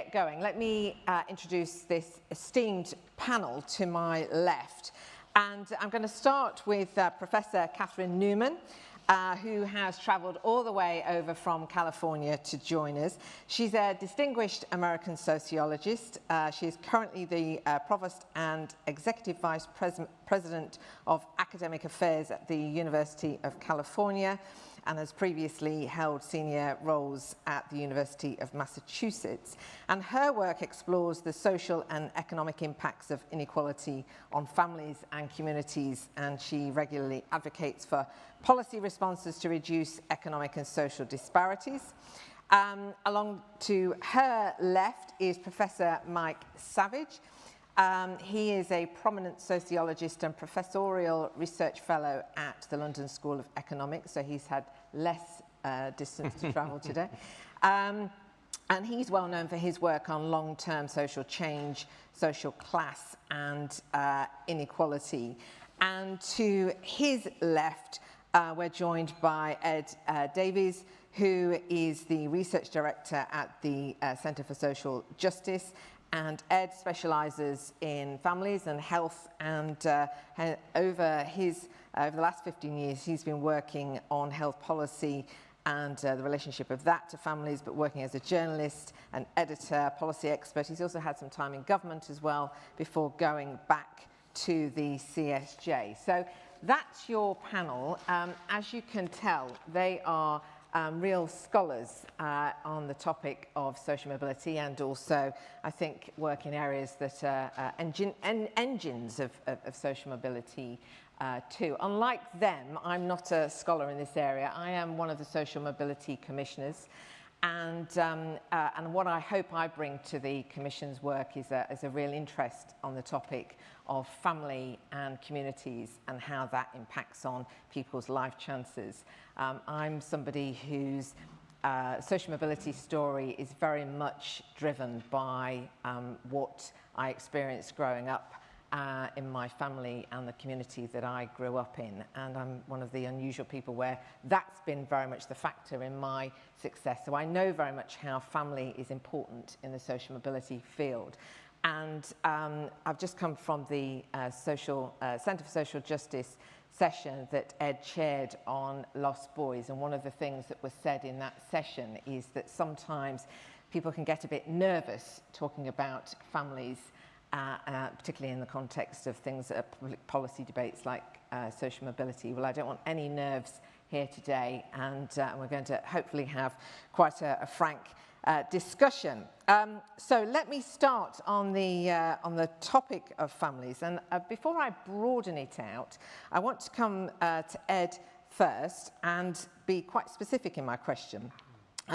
get going, let me introduce this esteemed panel to my left. And I'm going to start with Professor Katherine Newman, who has travelled all the way over from California to join us. She's a distinguished American sociologist. She is currently the Provost and Executive Vice President of Academic Affairs at the University of California, and has previously held senior roles at the University of Massachusetts. And her work explores the social and economic impacts of inequality on families and communities, and she regularly advocates for policy responses to reduce economic and social disparities. Along to her left is Professor Mike Savage. He is a prominent sociologist and professorial research fellow at the London School of Economics, so he's had less distance to travel today. And he's well known for his work on long-term social change, social class, and inequality. And to his left, we're joined by Ed Davies, who is the research director at the Centre for Social Justice. And Ed specialises in families and health, and over the last 15 years, he's been working on health policy and the relationship of that to families, but working as a journalist, an editor, policy expert. He's also had some time in government as well before going back to the CSJ. So that's your panel. As you can tell, they are real scholars on the topic of social mobility, and also, I think, work in areas that are engines of social mobility too. Unlike them, I'm not a scholar in this area. I am one of the social mobility commissioners, and what I hope I bring to the Commission's work is a real interest on the topic of family and communities and how that impacts on people's life chances. I'm somebody whose social mobility story is very much driven by what I experienced growing up in my family and the community that I grew up in. And I'm one of the unusual people where that's been very much the factor in my success. So I know very much how family is important in the social mobility field. And I've just come from the Centre for Social Justice session that Ed chaired on lost boys. And one of the things that was said in that session is that sometimes people can get a bit nervous talking about families, particularly in the context of things that are public policy debates like social mobility. Well, I don't want any nerves here today, and we're going to hopefully have quite a frank discussion. So let me start on the topic of families, and before I broaden it out, I want to come to Ed first and be quite specific in my question.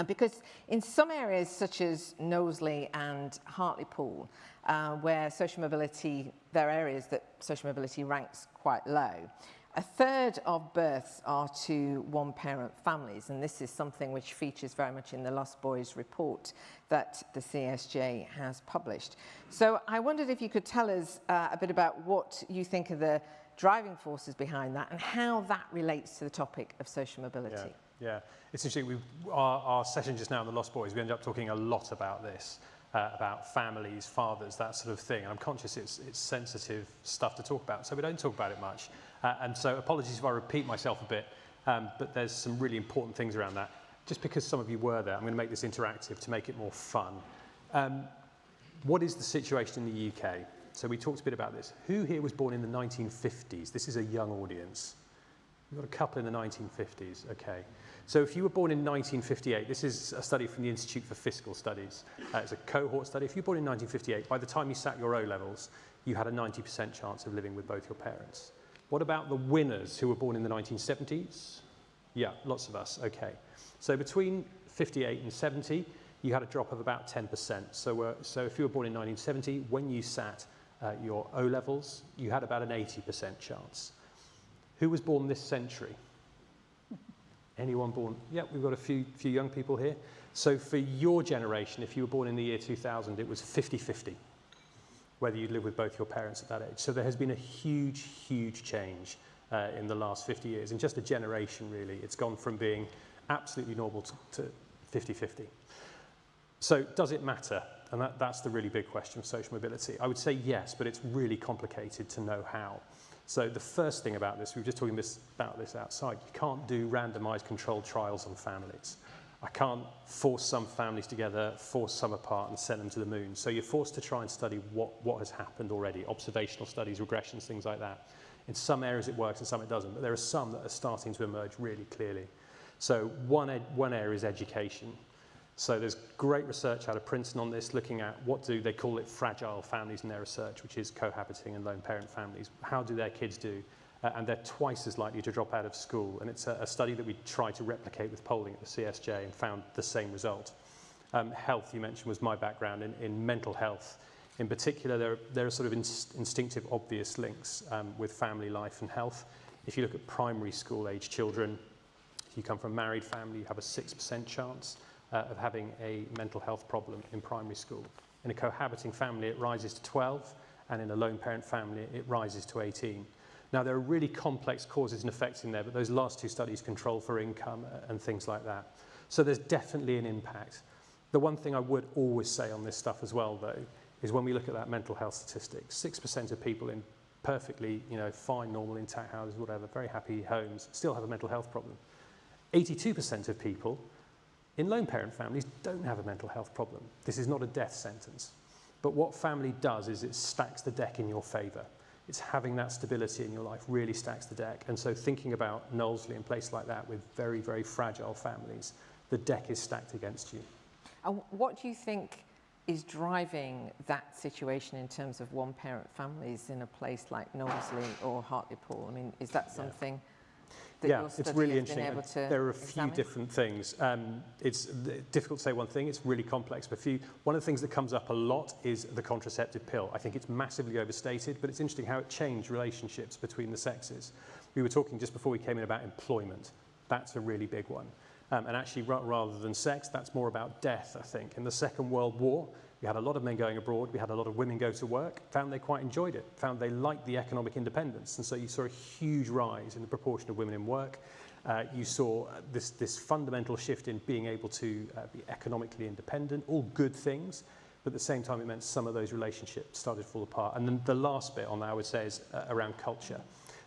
Because in some areas such as Knowsley and Hartlepool, where social mobility, there are areas that social mobility ranks quite low. A third of births are to one-parent families, and this is something which features very much in the Lost Boys report that the CSJ has published. So I wondered if you could tell us a bit about what you think are the driving forces behind that and how that relates to the topic of social mobility. Yeah. It's interesting, our session just now on the Lost Boys, we ended up talking a lot about this, about families, fathers, that sort of thing. And I'm conscious it's sensitive stuff to talk about, so we don't talk about it much. And so apologies if I repeat myself a bit, but there's some really important things around that. Just because some of you were there, I'm going to make this interactive to make it more fun. What is the situation in the UK? So we talked a bit about this. Who here was born in the 1950s? This is a young audience. We've got a couple in the 1950s, okay. So if you were born in 1958, this is a study from the Institute for Fiscal Studies. It's a cohort study. If you were born in 1958, by the time you sat your O-levels, you had a 90% chance of living with both your parents. What about the winners who were born in the 1970s? Yeah, lots of us, okay. So between 58 and 70, you had a drop of about 10%. So if you were born in 1970, when you sat your O-levels, you had about an 80% chance. Who was born this century? Anyone born? Yeah, we've got a few young people here. So for your generation, if you were born in the year 2000, it was 50-50, whether you'd live with both your parents at that age. So there has been a huge, huge change in the last 50 years. In just a generation, really. It's gone from being absolutely normal to 50-50. So does it matter? And that's the really big question of social mobility. I would say yes, but it's really complicated to know how. So the first thing about this, we were just talking about this outside, you can't do randomized controlled trials on families. I can't force some families together, force some apart and send them to the moon. So you're forced to try and study what has happened already, observational studies, regressions, things like that. In some areas it works and some it doesn't, but there are some that are starting to emerge really clearly. So one area is education. So there's great research out of Princeton on this, looking at they call it fragile families in their research, which is cohabiting and lone parent families. How do their kids do? And they're twice as likely to drop out of school. And it's a study that we tried to replicate with polling at the CSJ and found the same result. Health, you mentioned, was my background in mental health. In particular, there are sort of instinctive, obvious links with family life and health. If you look at primary school age children, if you come from a married family, you have a 6% chance of having a mental health problem in primary school. In a cohabiting family, it rises to 12, and in a lone parent family, it rises to 18. Now, there are really complex causes and effects in there, but those last two studies control for income and things like that. So there's definitely an impact. The one thing I would always say on this stuff as well, though, is when we look at that mental health statistic, 6% of people in perfectly, fine, normal, intact houses, whatever, very happy homes, still have a mental health problem. 82% of people in lone parent families don't have a mental health problem. This is not a death sentence. But what family does is it stacks the deck in your favour. It's having that stability in your life really stacks the deck. And so thinking about Knowsley and places like that with very, very fragile families, the deck is stacked against you. And what do you think is driving that situation in terms of one-parent families in a place like Knowsley or Hartlepool? I mean, is that something that your study it's really has been interesting. able to There are a examine? few different things. It's difficult to say one thing. It's really complex. But one of the things that comes up a lot is the contraceptive pill. I think it's massively overstated, but it's interesting how it changed relationships between the sexes. We were talking just before we came in about employment. That's a really big one. And actually, rather than sex, that's more about death, I think. In the Second World War, we had a lot of men going abroad, we had a lot of women go to work, found they quite enjoyed it, found they liked the economic independence. And so you saw a huge rise in the proportion of women in work. You saw this fundamental shift in being able to be economically independent, all good things. But at the same time, it meant some of those relationships started to fall apart. And then the last bit on that, I would say, is around culture.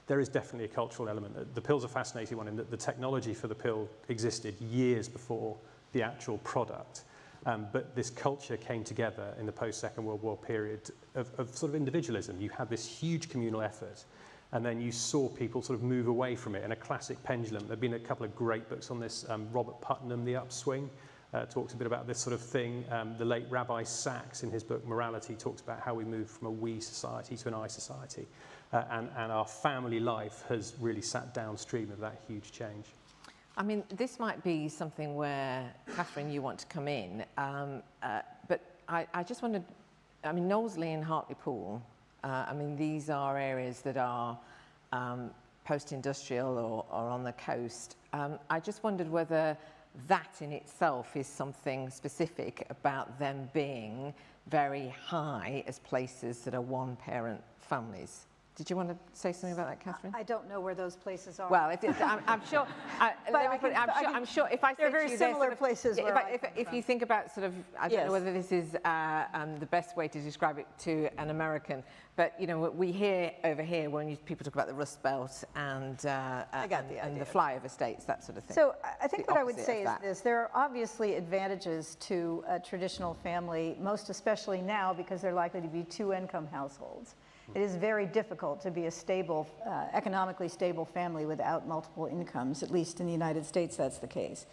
There is definitely a cultural element. The pill's a fascinating one in that the technology for the pill existed years before the actual product. But this culture came together in the post-Second World War period of sort of individualism. You had this huge communal effort, and then you saw people sort of move away from it in a classic pendulum. There have been a couple of great books on this. Robert Putnam, The Upswing, talks a bit about this sort of thing. The late Rabbi Sachs, in his book Morality, talks about how we move from a we society to an I society. And our family life has really sat downstream of that huge change. I mean, this might be something where, Katherine, you want to come in, but I just wondered, I mean, Knowsley and Hartlepool, I mean, these are areas that are post-industrial or on the coast. I just wondered whether that in itself is something specific about them being very high as places that are one-parent families. Did you want to say something about that, Katherine? I don't know where those places are. Well, I'm sure. I'm sure if I say they're very similar places. If you think about sort of, I don't know whether this is the best way to describe it to an American, but we hear over here when people talk about the Rust Belt and the flyover states, that sort of thing. So I think what I would say is this: there are obviously advantages to a traditional family, most especially now because they're likely to be two-income households. It is very difficult to be a stable, economically stable family without multiple incomes, at least in the United States that's the case.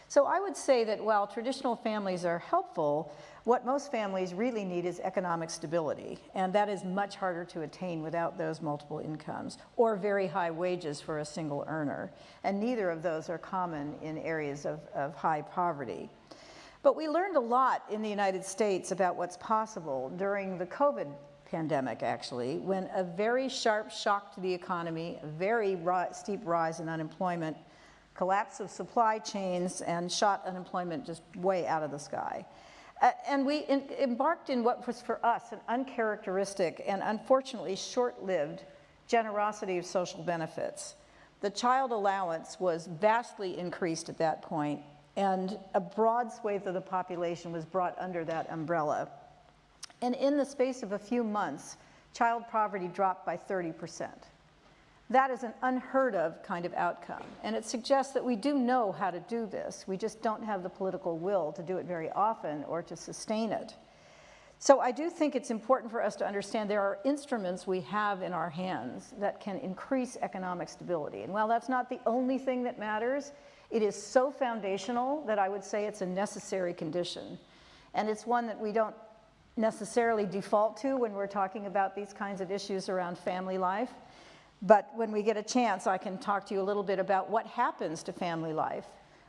So I would say that while traditional families are helpful, what most families really need is economic stability, and that is much harder to attain without those multiple incomes, or very high wages for a single earner, and neither of those are common in areas of high poverty. But we learned a lot in the United States about what's possible during the COVID pandemic, actually, when a very sharp shock to the economy, a very steep rise in unemployment, collapse of supply chains, and shot unemployment just way out of the sky. And we embarked in what was for us an uncharacteristic and unfortunately short-lived generosity of social benefits. The child allowance was vastly increased at that point. And a broad swathe of the population was brought under that umbrella. And in the space of a few months, child poverty dropped by 30%. That is an unheard of kind of outcome. And it suggests that we do know how to do this. We just don't have the political will to do it very often or to sustain it. So I do think it's important for us to understand there are instruments we have in our hands that can increase economic stability. And while that's not the only thing that matters, it is so foundational that I would say it's a necessary condition. And it's one that we don't necessarily default to when we're talking about these kinds of issues around family life. But when we get a chance, I can talk to you a little bit about what happens to family life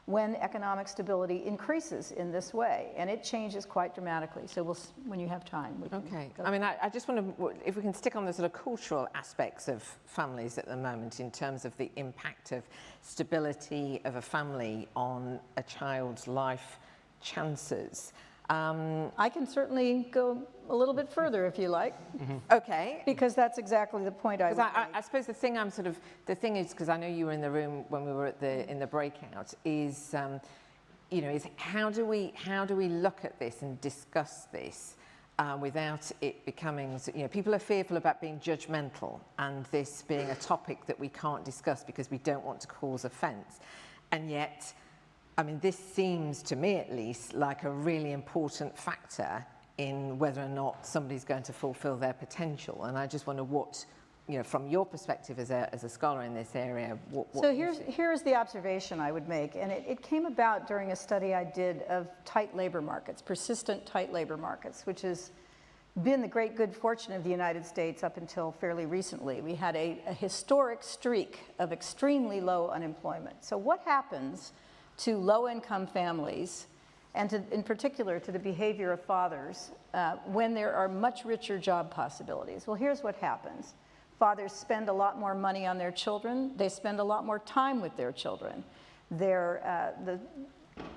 when economic stability increases in this way, and it changes quite dramatically. So when you have time, we can Okay. I mean, I just want to, if we can stick on the sort of cultural aspects of families at the moment in terms of the impact of stability of a family on a child's life chances. I can certainly go a little bit further if you like. Mm-hmm. Okay. Because that's exactly the point I would make. I suppose the thing is, because I know you were in the room when we were in the breakout, is, is how do we look at this and discuss this without it becoming, people are fearful about being judgmental and this being a topic that we can't discuss because we don't want to cause offence. And yet, I mean, this seems to me at least like a really important factor in whether or not somebody's going to fulfill their potential. And I just wonder what, from your perspective as a scholar in this area, what so here's the observation I would make, and it came about during a study I did of tight labor markets, persistent tight labor markets, which has been the great good fortune of the United States up until fairly recently. We had a historic streak of extremely low unemployment. So what happens to low-income families, and in particular to the behavior of fathers, when there are much richer job possibilities? Well, here's what happens. Fathers spend a lot more money on their children. They spend a lot more time with their children. The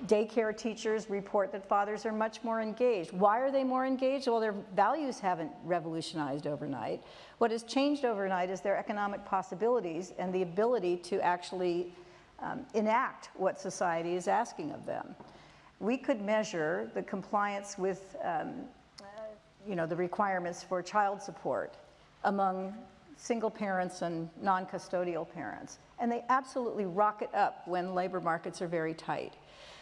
daycare teachers report that fathers are much more engaged. Why are they more engaged? Well, their values haven't revolutionized overnight. What has changed overnight is their economic possibilities and the ability to actually enact what society is asking of them. We could measure the compliance with the requirements for child support among single parents and non-custodial parents, and they absolutely rocket up when labor markets are very tight.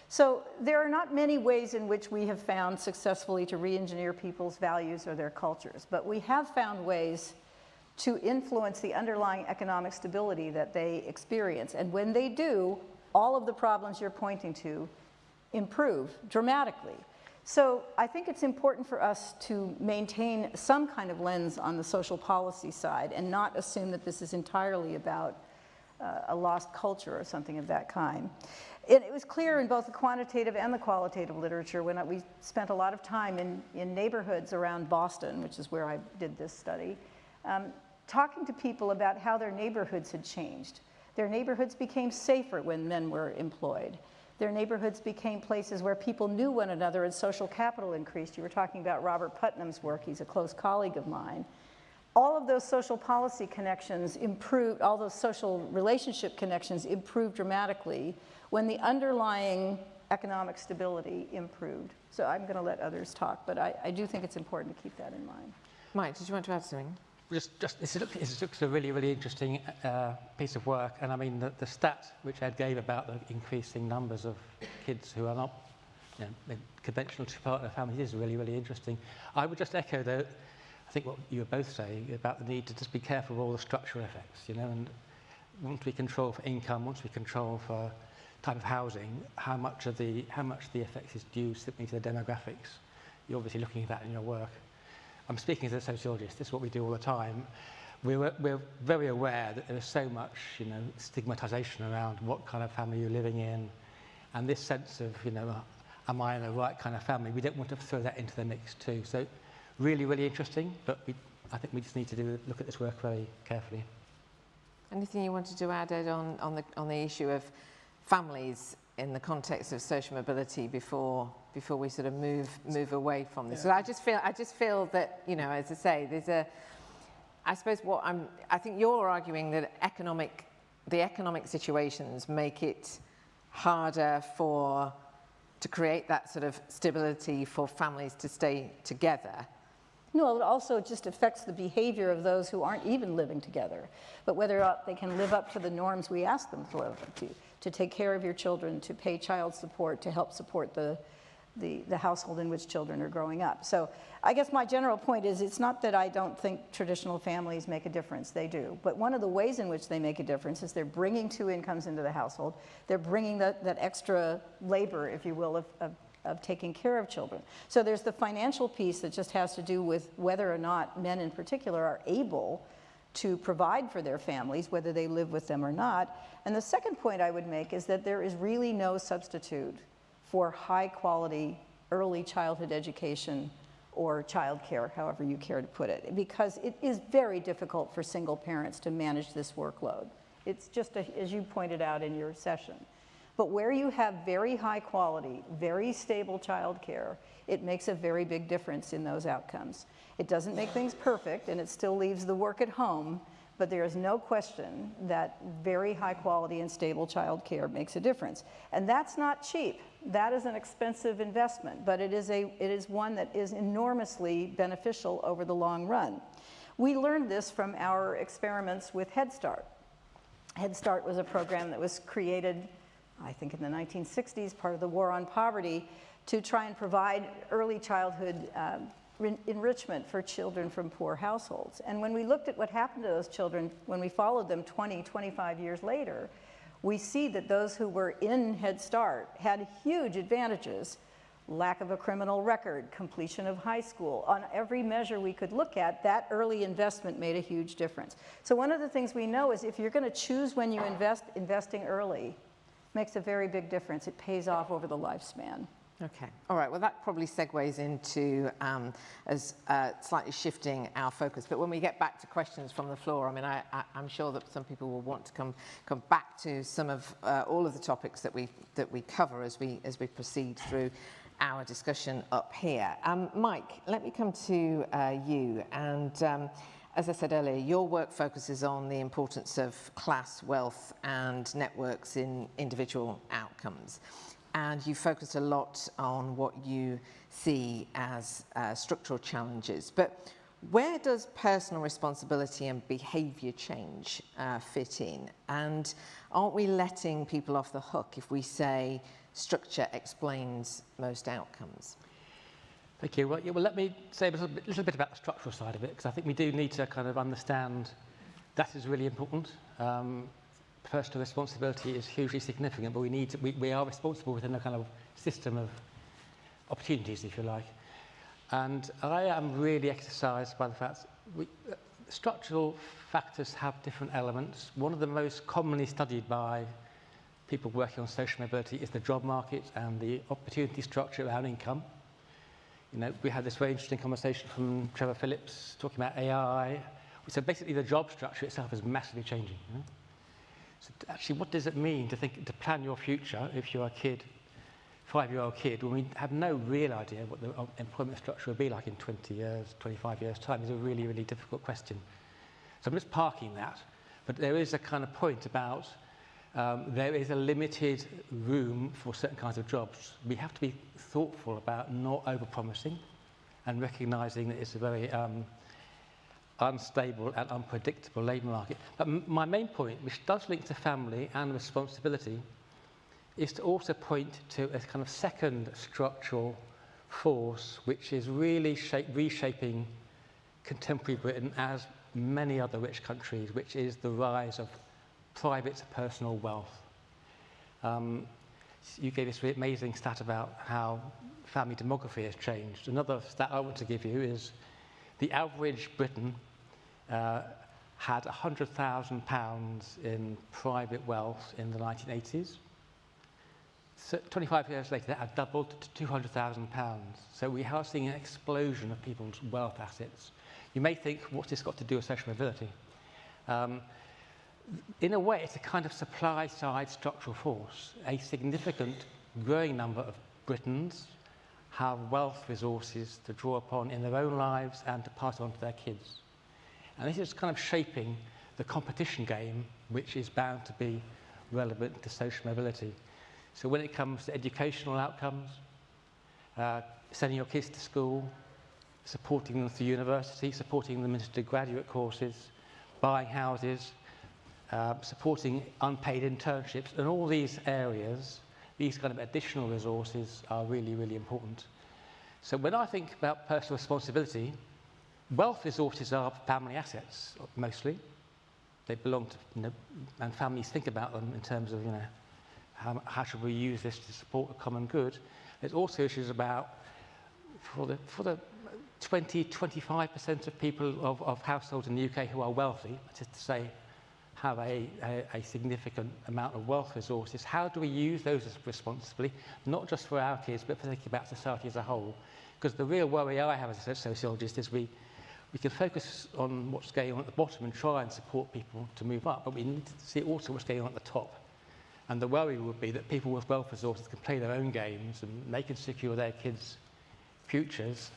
So there are not many ways in which we have found successfully to re-engineer people's values or their cultures, but we have found ways to influence the underlying economic stability that they experience. And when they do, all of the problems you're pointing to improve dramatically. So I think it's important for us to maintain some kind of lens on the social policy side and not assume that this is entirely about a lost culture or something of that kind. It was clear in both the quantitative and the qualitative literature when we spent a lot of time in neighborhoods around Boston, which is where I did this study, talking to people about how their neighborhoods had changed. Their neighborhoods became safer when men were employed. Their neighborhoods became places where people knew one another and social capital increased. You were talking about Robert Putnam's work. He's a close colleague of mine. All of those social policy connections improved, all those social relationship connections improved dramatically when the underlying economic stability improved. So I'm going to let others talk, but I do think it's important to keep that in mind. Mike, did you want to add something? It looks a really, really interesting piece of work, and I mean the stat which Ed gave about the increasing numbers of kids who are not conventional partner families is really, really interesting. I would just echo I think what you were both saying about the need to just be careful of all the structural effects, and once we control for income, once we control for type of housing, how much the effects is due simply to the demographics. You're obviously looking at that in your work. I'm speaking as a sociologist. This is what we do all the time. We're very aware that there is so much, stigmatization around what kind of family you're living in, and this sense of, am I in the right kind of family? We don't want to throw that into the mix too. So, really, really interesting. But I think we just need to look at this work very carefully. Anything you wanted to add, Ed, on the issue of families in the context of social mobility before we sort of move away from this? Yeah. So I just feel that, as I say, I suppose I think you're arguing that the economic situations make it harder to create that sort of stability for families to stay together? No, it also just affects the behavior of those who aren't even living together, but whether or not they can live up to the norms we ask them to live up to take care of your children, to pay child support, to help support the household in which children are growing up. So I guess my general point is, it's not that I don't think traditional families make a difference, they do. But one of the ways in which they make a difference is they're bringing two incomes into the household. They're bringing that extra labor, if you will, of taking care of children. So there's the financial piece that just has to do with whether or not men in particular are able to provide for their families, whether they live with them or not. And the second point I would make is that there is really no substitute for high quality early childhood education or childcare, however you care to put it, because it is very difficult for single parents to manage this workload. It's just, as you pointed out in your session. But where you have very high quality, very stable childcare, it makes a very big difference in those outcomes. It doesn't make things perfect, and it still leaves the work at home, but there is no question that very high quality and stable childcare makes a difference. And that's not cheap. That is an expensive investment, but it is one that is enormously beneficial over the long run. We learned this from our experiments with Head Start. Head Start was a program that was created, I think, in the 1960s, part of the war on poverty, to try and provide early childhood enrichment for children from poor households. And when we looked at what happened to those children, when we followed them 20, 25 years later, we see that those who were in Head Start had huge advantages: lack of a criminal record, completion of high school. On every measure we could look at, that early investment made a huge difference. So one of the things we know is, if you're going to choose when you invest, investing early makes a very big difference. It pays off over the lifespan. Okay, all right, well that probably segues into slightly shifting our focus, but when we get back to questions from the floor, I mean, I'm sure that some people will want to come back to some of all of the topics that we cover as we proceed through our discussion up here. Mike, let me come to you, and as I said earlier, your work focuses on the importance of class, wealth and networks in individual outcomes. And you focus a lot on what you see as structural challenges. But where does personal responsibility and behaviour change fit in? And aren't we letting people off the hook if we say structure explains most outcomes? Thank you. Well, let me say a little bit about the structural side of it, because I think we do need to kind of understand that is really important. Personal responsibility is hugely significant, but we are responsible within a kind of system of opportunities, if you like. And I am really exercised by the fact that structural factors have different elements. One of the most commonly studied by people working on social mobility is the job market and the opportunity structure around income. You know, we had this very interesting conversation from Trevor Phillips talking about AI. So basically, the job structure itself is massively changing. You know? So actually, what does it mean to plan your future if you're a kid, 5-year-old kid, when we have no real idea what the employment structure will be like in 20 years, 25 years' time? Is a really, really difficult question. So I'm just parking that. But there is a kind of point about there is a limited room for certain kinds of jobs. We have to be thoughtful about not over-promising and recognising that it's a very unstable and unpredictable labour market. But my main point, which does link to family and responsibility, is to also point to a kind of second structural force which is really reshaping contemporary Britain, as many other rich countries, which is the rise of private personal wealth. You gave this really amazing stat about how family demography has changed. Another stat I want to give you is the average Briton had £100,000 in private wealth in the 1980s. So 25 years later, that had doubled to £200,000. So we are seeing an explosion of people's wealth assets. You may think, what's this got to do with social mobility? In a way, it's a kind of supply-side structural force. A significant growing number of Britons have wealth resources to draw upon in their own lives and to pass on to their kids. And this is kind of shaping the competition game, which is bound to be relevant to social mobility. So when it comes to educational outcomes, sending your kids to school, supporting them through university, supporting them into graduate courses, buying houses, supporting unpaid internships, and all these areas, these kind of additional resources are really, really important. So when I think about personal responsibility, wealth resources are family assets, mostly. They belong to, and families think about them in terms of, how should we use this to support the common good. There's also issues about, for the 20-25% of people of households in the UK who are wealthy, just to say, have a significant amount of wealth resources. How do we use those responsibly, not just for our kids, but for thinking about society as a whole? Because the real worry I have as a sociologist is we can focus on what's going on at the bottom and try and support people to move up, but we need to see also what's going on at the top. And the worry would be that people with wealth resources can play their own games and they can secure their kids' futures,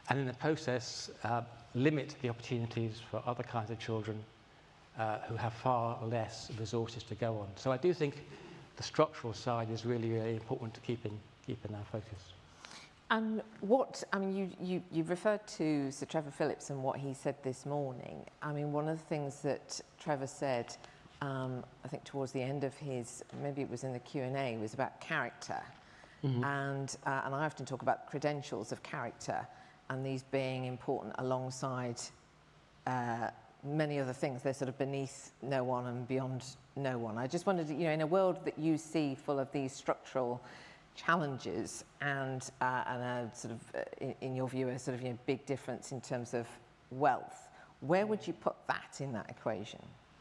and in the process limit the opportunities for other kinds of children who have far less resources to go on. So I do think the structural side is really, really important to keep in our focus. And you referred to Sir Trevor Phillips and what he said this morning. I mean, one of the things that Trevor said, I think towards the end of his, maybe it was in the Q&A, was about character. Mm-hmm. And I often talk about credentials of character and these being important alongside many other things. They're sort of beneath no one and beyond no one. I just wondered, in a world that you see full of these structural challenges and a sort of, in your view, a sort of big difference in terms of wealth, where would you put that in that equation?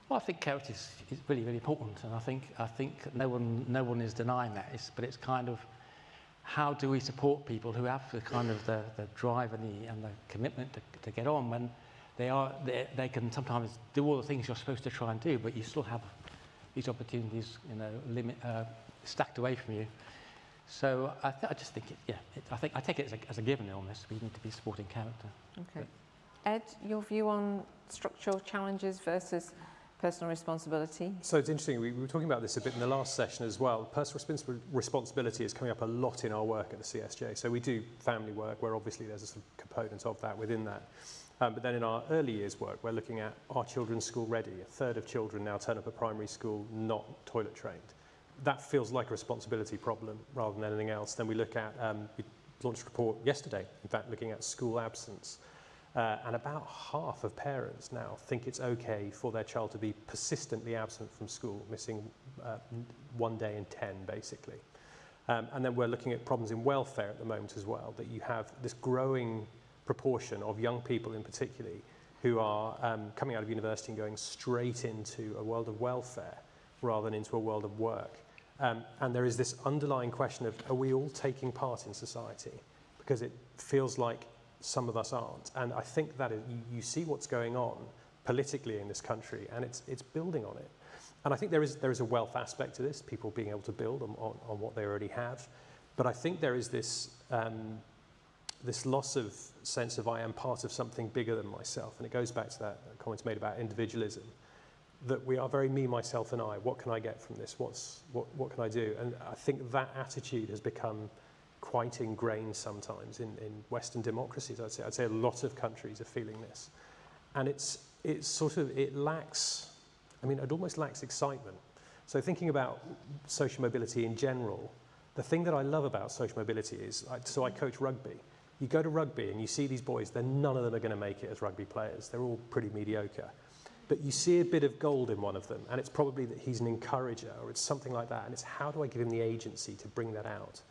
Well, I think character is really, really important, and I think no one is denying that. But it's kind of, how do we support people who have the kind of the drive and the commitment to get on when they can sometimes do all the things you're supposed to try and do, but you still have these opportunities, stacked away from you. So I just think I take it as a given illness. We need to be supporting character. Okay. Ed, your view on structural challenges versus personal responsibility? So it's interesting, we were talking about this a bit in the last session as well. Personal responsibility is coming up a lot in our work at the CSJ. So we do family work where obviously there's a sort of component of that within that. But then in our early years work, we're looking at, are children school ready? A third of children now turn up at primary school not toilet trained. That feels like a responsibility problem rather than anything else. Then we look at, we launched a report yesterday, in fact, looking at school absence. And about half of parents now think it's okay for their child to be persistently absent from school, missing 1 day in 10, basically. And then we're looking at problems in welfare at the moment as well, that you have this growing proportion of young people in particular who are coming out of university and going straight into a world of welfare rather than into a world of work. And there is this underlying question of, are we all taking part in society? Because it feels like some of us aren't. And I think that you see what's going on politically in this country, and it's building on it. And I think there is a wealth aspect to this, people being able to build on what they already have. But I think there is this this loss of sense of I am part of something bigger than myself. And it goes back to that comment made about individualism, that we are very me, myself, and I. What can I get from this? What can I do? And I think that attitude has become quite ingrained sometimes in Western democracies. I'd say a lot of countries are feeling this, and it lacks. I mean, it almost lacks excitement. So thinking about social mobility in general, the thing that I love about social mobility is, I coach rugby. You go to rugby and you see these boys. None of them are going to make it as rugby players. They're all pretty mediocre. But you see a bit of gold in one of them, and it's probably that he's an encourager, or it's something like that. And it's how do I give him the agency to bring that out?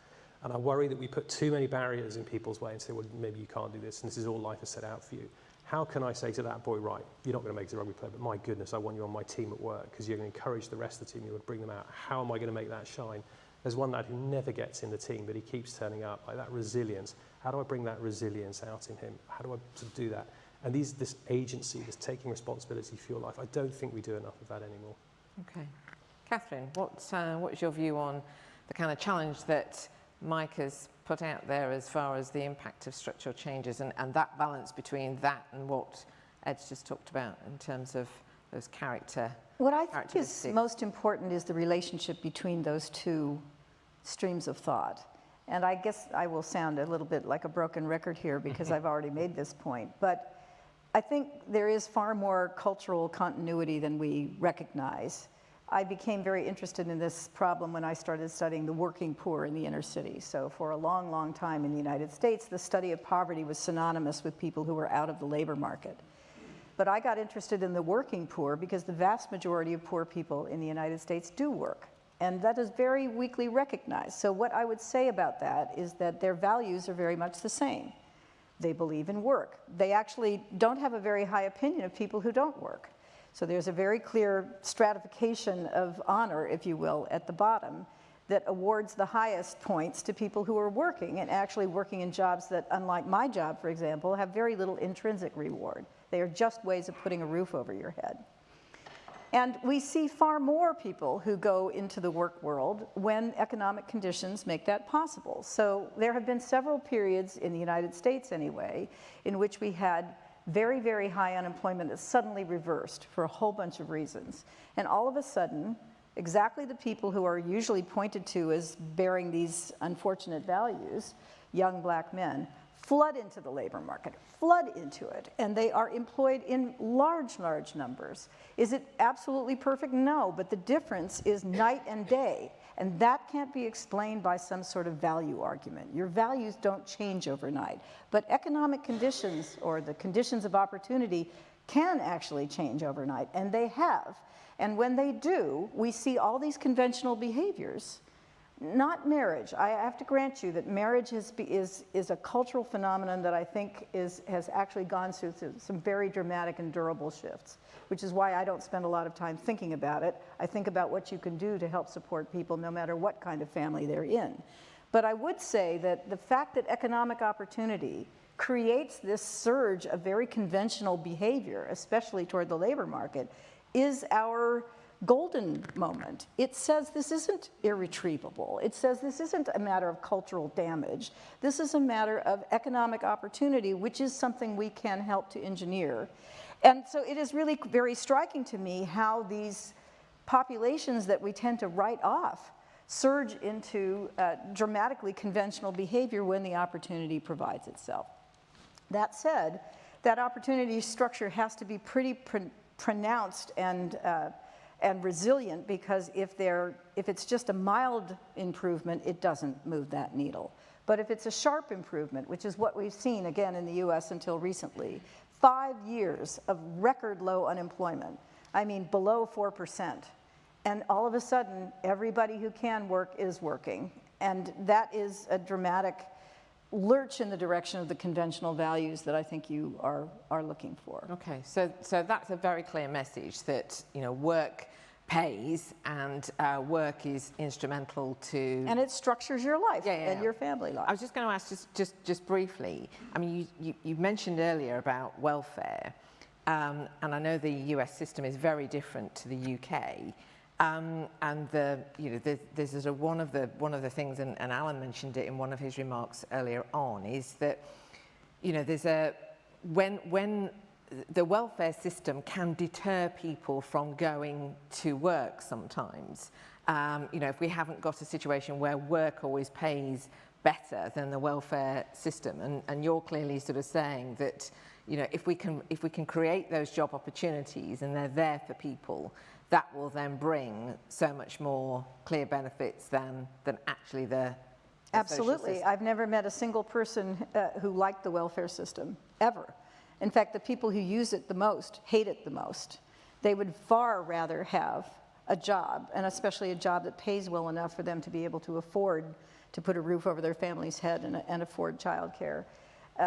And I worry that we put too many barriers in people's way and say, well, maybe you can't do this, and this is all life has set out for you. How can I say to that boy, right, you're not going to make it as a rugby player, but my goodness, I want you on my team at work because you're going to encourage the rest of the team, you're going to bring them out. How am I going to make that shine? There's one lad who never gets in the team, but he keeps turning up, like that resilience. How do I bring that resilience out in him? How do I sort of do that? And this agency, this taking responsibility for your life, I don't think we do enough of that anymore. Okay. Katherine, what's your view on the kind of challenge that Mike has put out there as far as the impact of structural changes and that balance between that and what Ed's just talked about in terms of those character? What I think is most important is the relationship between those two streams of thought. And I guess I will sound a little bit like a broken record here because I've already made this point, but I think there is far more cultural continuity than we recognize. I became very interested in this problem when I started studying the working poor in the inner city. So for a long, long time in the United States, the study of poverty was synonymous with people who were out of the labor market. But I got interested in the working poor because the vast majority of poor people in the United States do work. And that is very weakly recognized. So what I would say about that is that their values are very much the same. They believe in work. They actually don't have a very high opinion of people who don't work. So there's a very clear stratification of honor, if you will, at the bottom that awards the highest points to people who are working and actually working in jobs that, unlike my job, for example, have very little intrinsic reward. They are just ways of putting a roof over your head. And we see far more people who go into the work world when economic conditions make that possible. So there have been several periods in the United States anyway, in which we had very, very high unemployment that suddenly reversed for a whole bunch of reasons. And all of a sudden, exactly the people who are usually pointed to as bearing these unfortunate values, young black men, flood into the labor market, flood into it, and they are employed in large, large numbers. Is it absolutely perfect? No, but the difference is night and day, and that can't be explained by some sort of value argument. Your values don't change overnight, but economic conditions or the conditions of opportunity can actually change overnight, and they have. And when they do, we see all these conventional behaviors. Not marriage. I have to grant you that marriage is a cultural phenomenon that I think has actually gone through some very dramatic and durable shifts, which is why I don't spend a lot of time thinking about it. I think about what you can do to help support people no matter what kind of family they're in. But I would say that the fact that economic opportunity creates this surge of very conventional behavior, especially toward the labor market, is our golden moment. It says this isn't irretrievable. It says this isn't a matter of cultural damage. This is a matter of economic opportunity, which is something we can help to engineer. And so it is really very striking to me how these populations that we tend to write off surge into dramatically conventional behavior when the opportunity provides itself. That said, that opportunity structure has to be pretty pronounced and resilient, because if it's just a mild improvement, it doesn't move that needle. But if it's a sharp improvement, which is what we've seen again in the US until recently, 5 years of record low unemployment, I mean below 4%, and all of a sudden everybody who can work is working, and that is a dramatic lurch in the direction of the conventional values that I think you are looking for. Okay, so that's a very clear message that, you know, work pays and work is instrumental to... And it structures your life and your family life. I was just going to ask just briefly, I mean, you mentioned earlier about welfare, and I know the US system is very different to the UK. And there's sort of one of the things, and Alun mentioned it in one of his remarks earlier on, is that, you know, there's when the welfare system can deter people from going to work sometimes. You know, if we haven't got a situation where work always pays better than the welfare system, and you're clearly sort of saying that, you know, if we can create those job opportunities and they're there for people, that will then bring so much more clear benefits than actually the Absolutely. I've never met a single person who liked the welfare system, ever. In fact, the people who use it the most hate it the most. They would far rather have a job, and especially a job that pays well enough for them to be able to afford to put a roof over their family's head and afford childcare.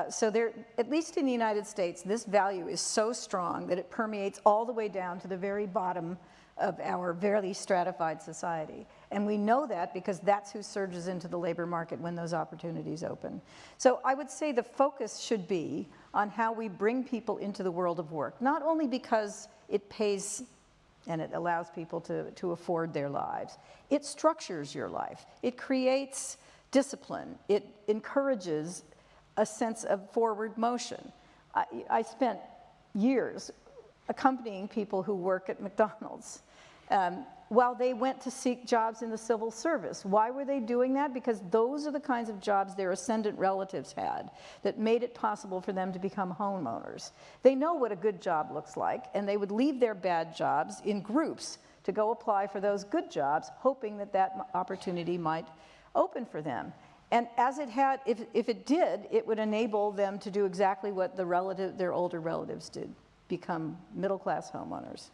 So there, at least in the United States, this value is so strong that it permeates all the way down to the very bottom of our very stratified society. And we know that because that's who surges into the labor market when those opportunities open. So I would say the focus should be on how we bring people into the world of work, not only because it pays and it allows people to afford their lives. It structures your life. It creates discipline. It encourages a sense of forward motion. I spent years accompanying people who work at McDonald's. while they went to seek jobs in the civil service. Why were they doing that? Because those are the kinds of jobs their ascendant relatives had that made it possible for them to become homeowners. They know what a good job looks like, and they would leave their bad jobs in groups to go apply for those good jobs, hoping that that opportunity might open for them. And as it had, if it did, it would enable them to do exactly what their older relatives did, become middle-class homeowners.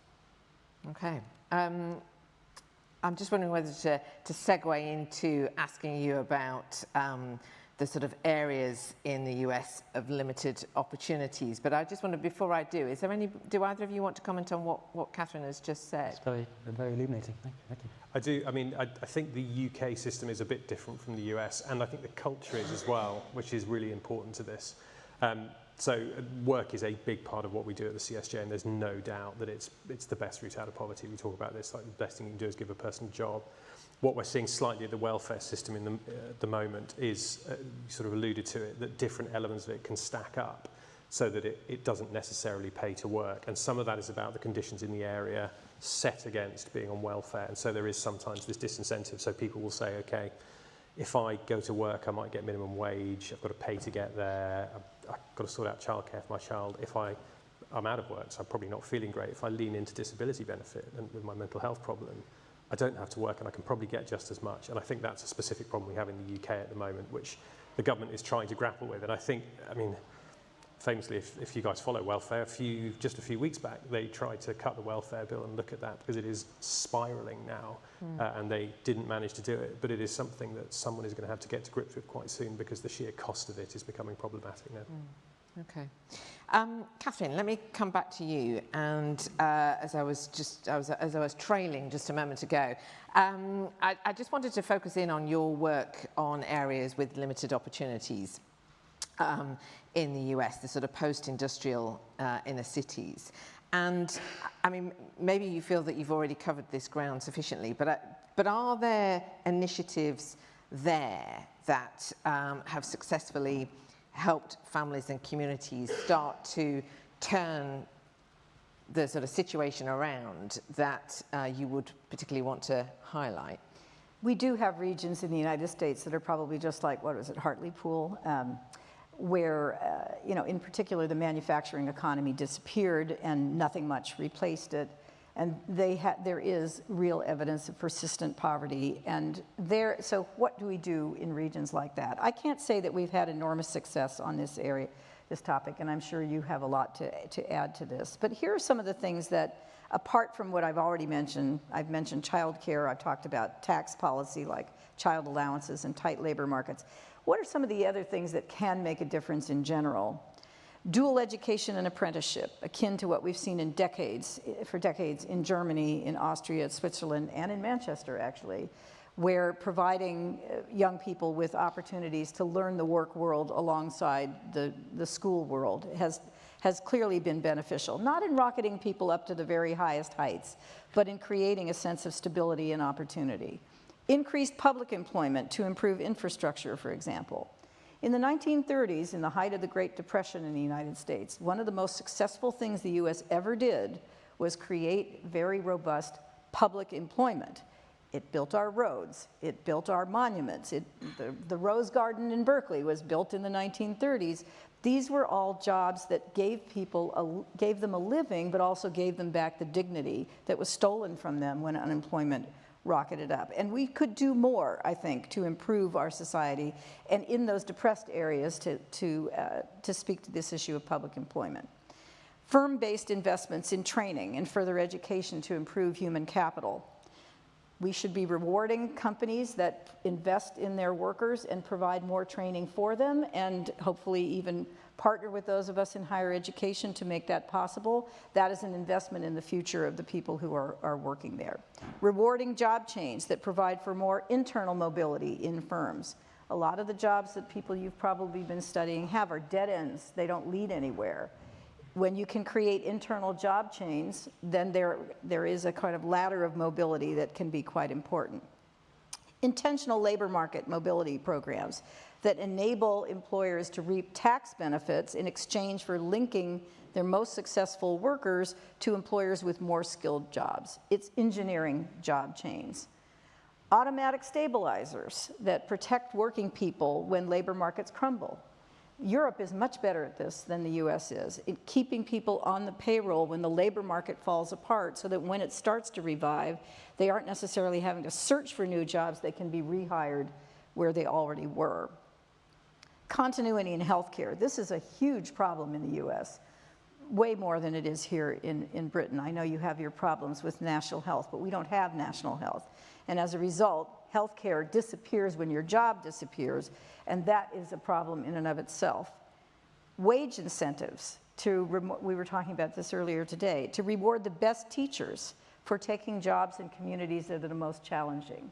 Okay. I'm just wondering whether to segue into asking you about the sort of areas in the US of limited opportunities. But I just wonder, before I do, do either of you want to comment on what Katherine has just said? It's very illuminating. Thank you. I do. I mean, I think the UK system is a bit different from the US, and I think the culture is as well, which is really important to this. So work is a big part of what we do at the CSJ, and there's no doubt that it's the best route out of poverty. We talk about this, like the best thing you can do is give a person a job. What we're seeing slightly at the welfare system at the moment is, you sort of alluded to it, that different elements of it can stack up so that it doesn't necessarily pay to work. And some of that is about the conditions in the area set against being on welfare. And so there is sometimes this disincentive. So people will say, okay, if I go to work, I might get minimum wage, I've got to pay to get there, I've got to sort out childcare for my child. If I'm out of work, so I'm probably not feeling great, if I lean into disability benefit and with my mental health problem, I don't have to work and I can probably get just as much. And I think that's a specific problem we have in the UK at the moment, which the government is trying to grapple with. And I think, I mean, famously, if you guys follow welfare, just a few weeks back, they tried to cut the welfare bill and look at that because it is spiralling now, and they didn't manage to do it. But it is something that someone is going to have to get to grips with quite soon because the sheer cost of it is becoming problematic now. Okay. Katherine, let me come back to you. And as I was trailing just a moment ago, I just wanted to focus in on your work on areas with limited opportunities in the US, the sort of post-industrial inner cities. And I mean, maybe you feel that you've already covered this ground sufficiently, but are there initiatives there that have successfully helped families and communities start to turn the sort of situation around that you would particularly want to highlight? We do have regions in the United States that are probably just like, what was it, Hartlepool, where, in particular, the manufacturing economy disappeared and nothing much replaced it. And there is real evidence of persistent poverty. And so what do we do in regions like that? I can't say that we've had enormous success on this area, this topic, and I'm sure you have a lot to add to this. But here are some of the things that, apart from what I've already mentioned, I've mentioned childcare, I've talked about tax policy like child allowances and tight labor markets. What are some of the other things that can make a difference in general? Dual education and apprenticeship, akin to what we've seen for decades in Germany, in Austria, Switzerland, and in Manchester, actually, where providing young people with opportunities to learn the work world alongside the school world has clearly been beneficial. Not in rocketing people up to the very highest heights, but in creating a sense of stability and opportunity. Increased public employment to improve infrastructure, for example. In the 1930s, in the height of the Great Depression in the United States, one of the most successful things the US ever did was create very robust public employment. It built our roads, it built our monuments, the Rose Garden in Berkeley was built in the 1930s. These were all jobs that gave them a living, but also gave them back the dignity that was stolen from them when unemployment rocketed up. And we could do more, I think, to improve our society and in those depressed areas to speak to this issue of public employment. Firm-based investments in training and further education to improve human capital. We should be rewarding companies that invest in their workers and provide more training for them, and hopefully even partner with those of us in higher education to make that possible. That is an investment in the future of the people who are working there. Rewarding job change that provide for more internal mobility in firms. A lot of the jobs that people you've probably been studying have are dead ends. They don't lead anywhere. When you can create internal job chains, then there is a kind of ladder of mobility that can be quite important. Intentional labor market mobility programs. that enable employers to reap tax benefits in exchange for linking their most successful workers to employers with more skilled jobs. It's engineering job chains. Automatic stabilizers that protect working people when labor markets crumble. Europe is much better at this than the US is, in keeping people on the payroll when the labor market falls apart so that when it starts to revive, they aren't necessarily having to search for new jobs, they can be rehired where they already were. Continuity in healthcare. This is a huge problem in the US, way more than it is here in Britain. I know you have your problems with national health, but we don't have national health. And as a result, healthcare disappears when your job disappears, and that is a problem in and of itself. Wage incentives, we were talking about this earlier today, to reward the best teachers for taking jobs in communities that are the most challenging.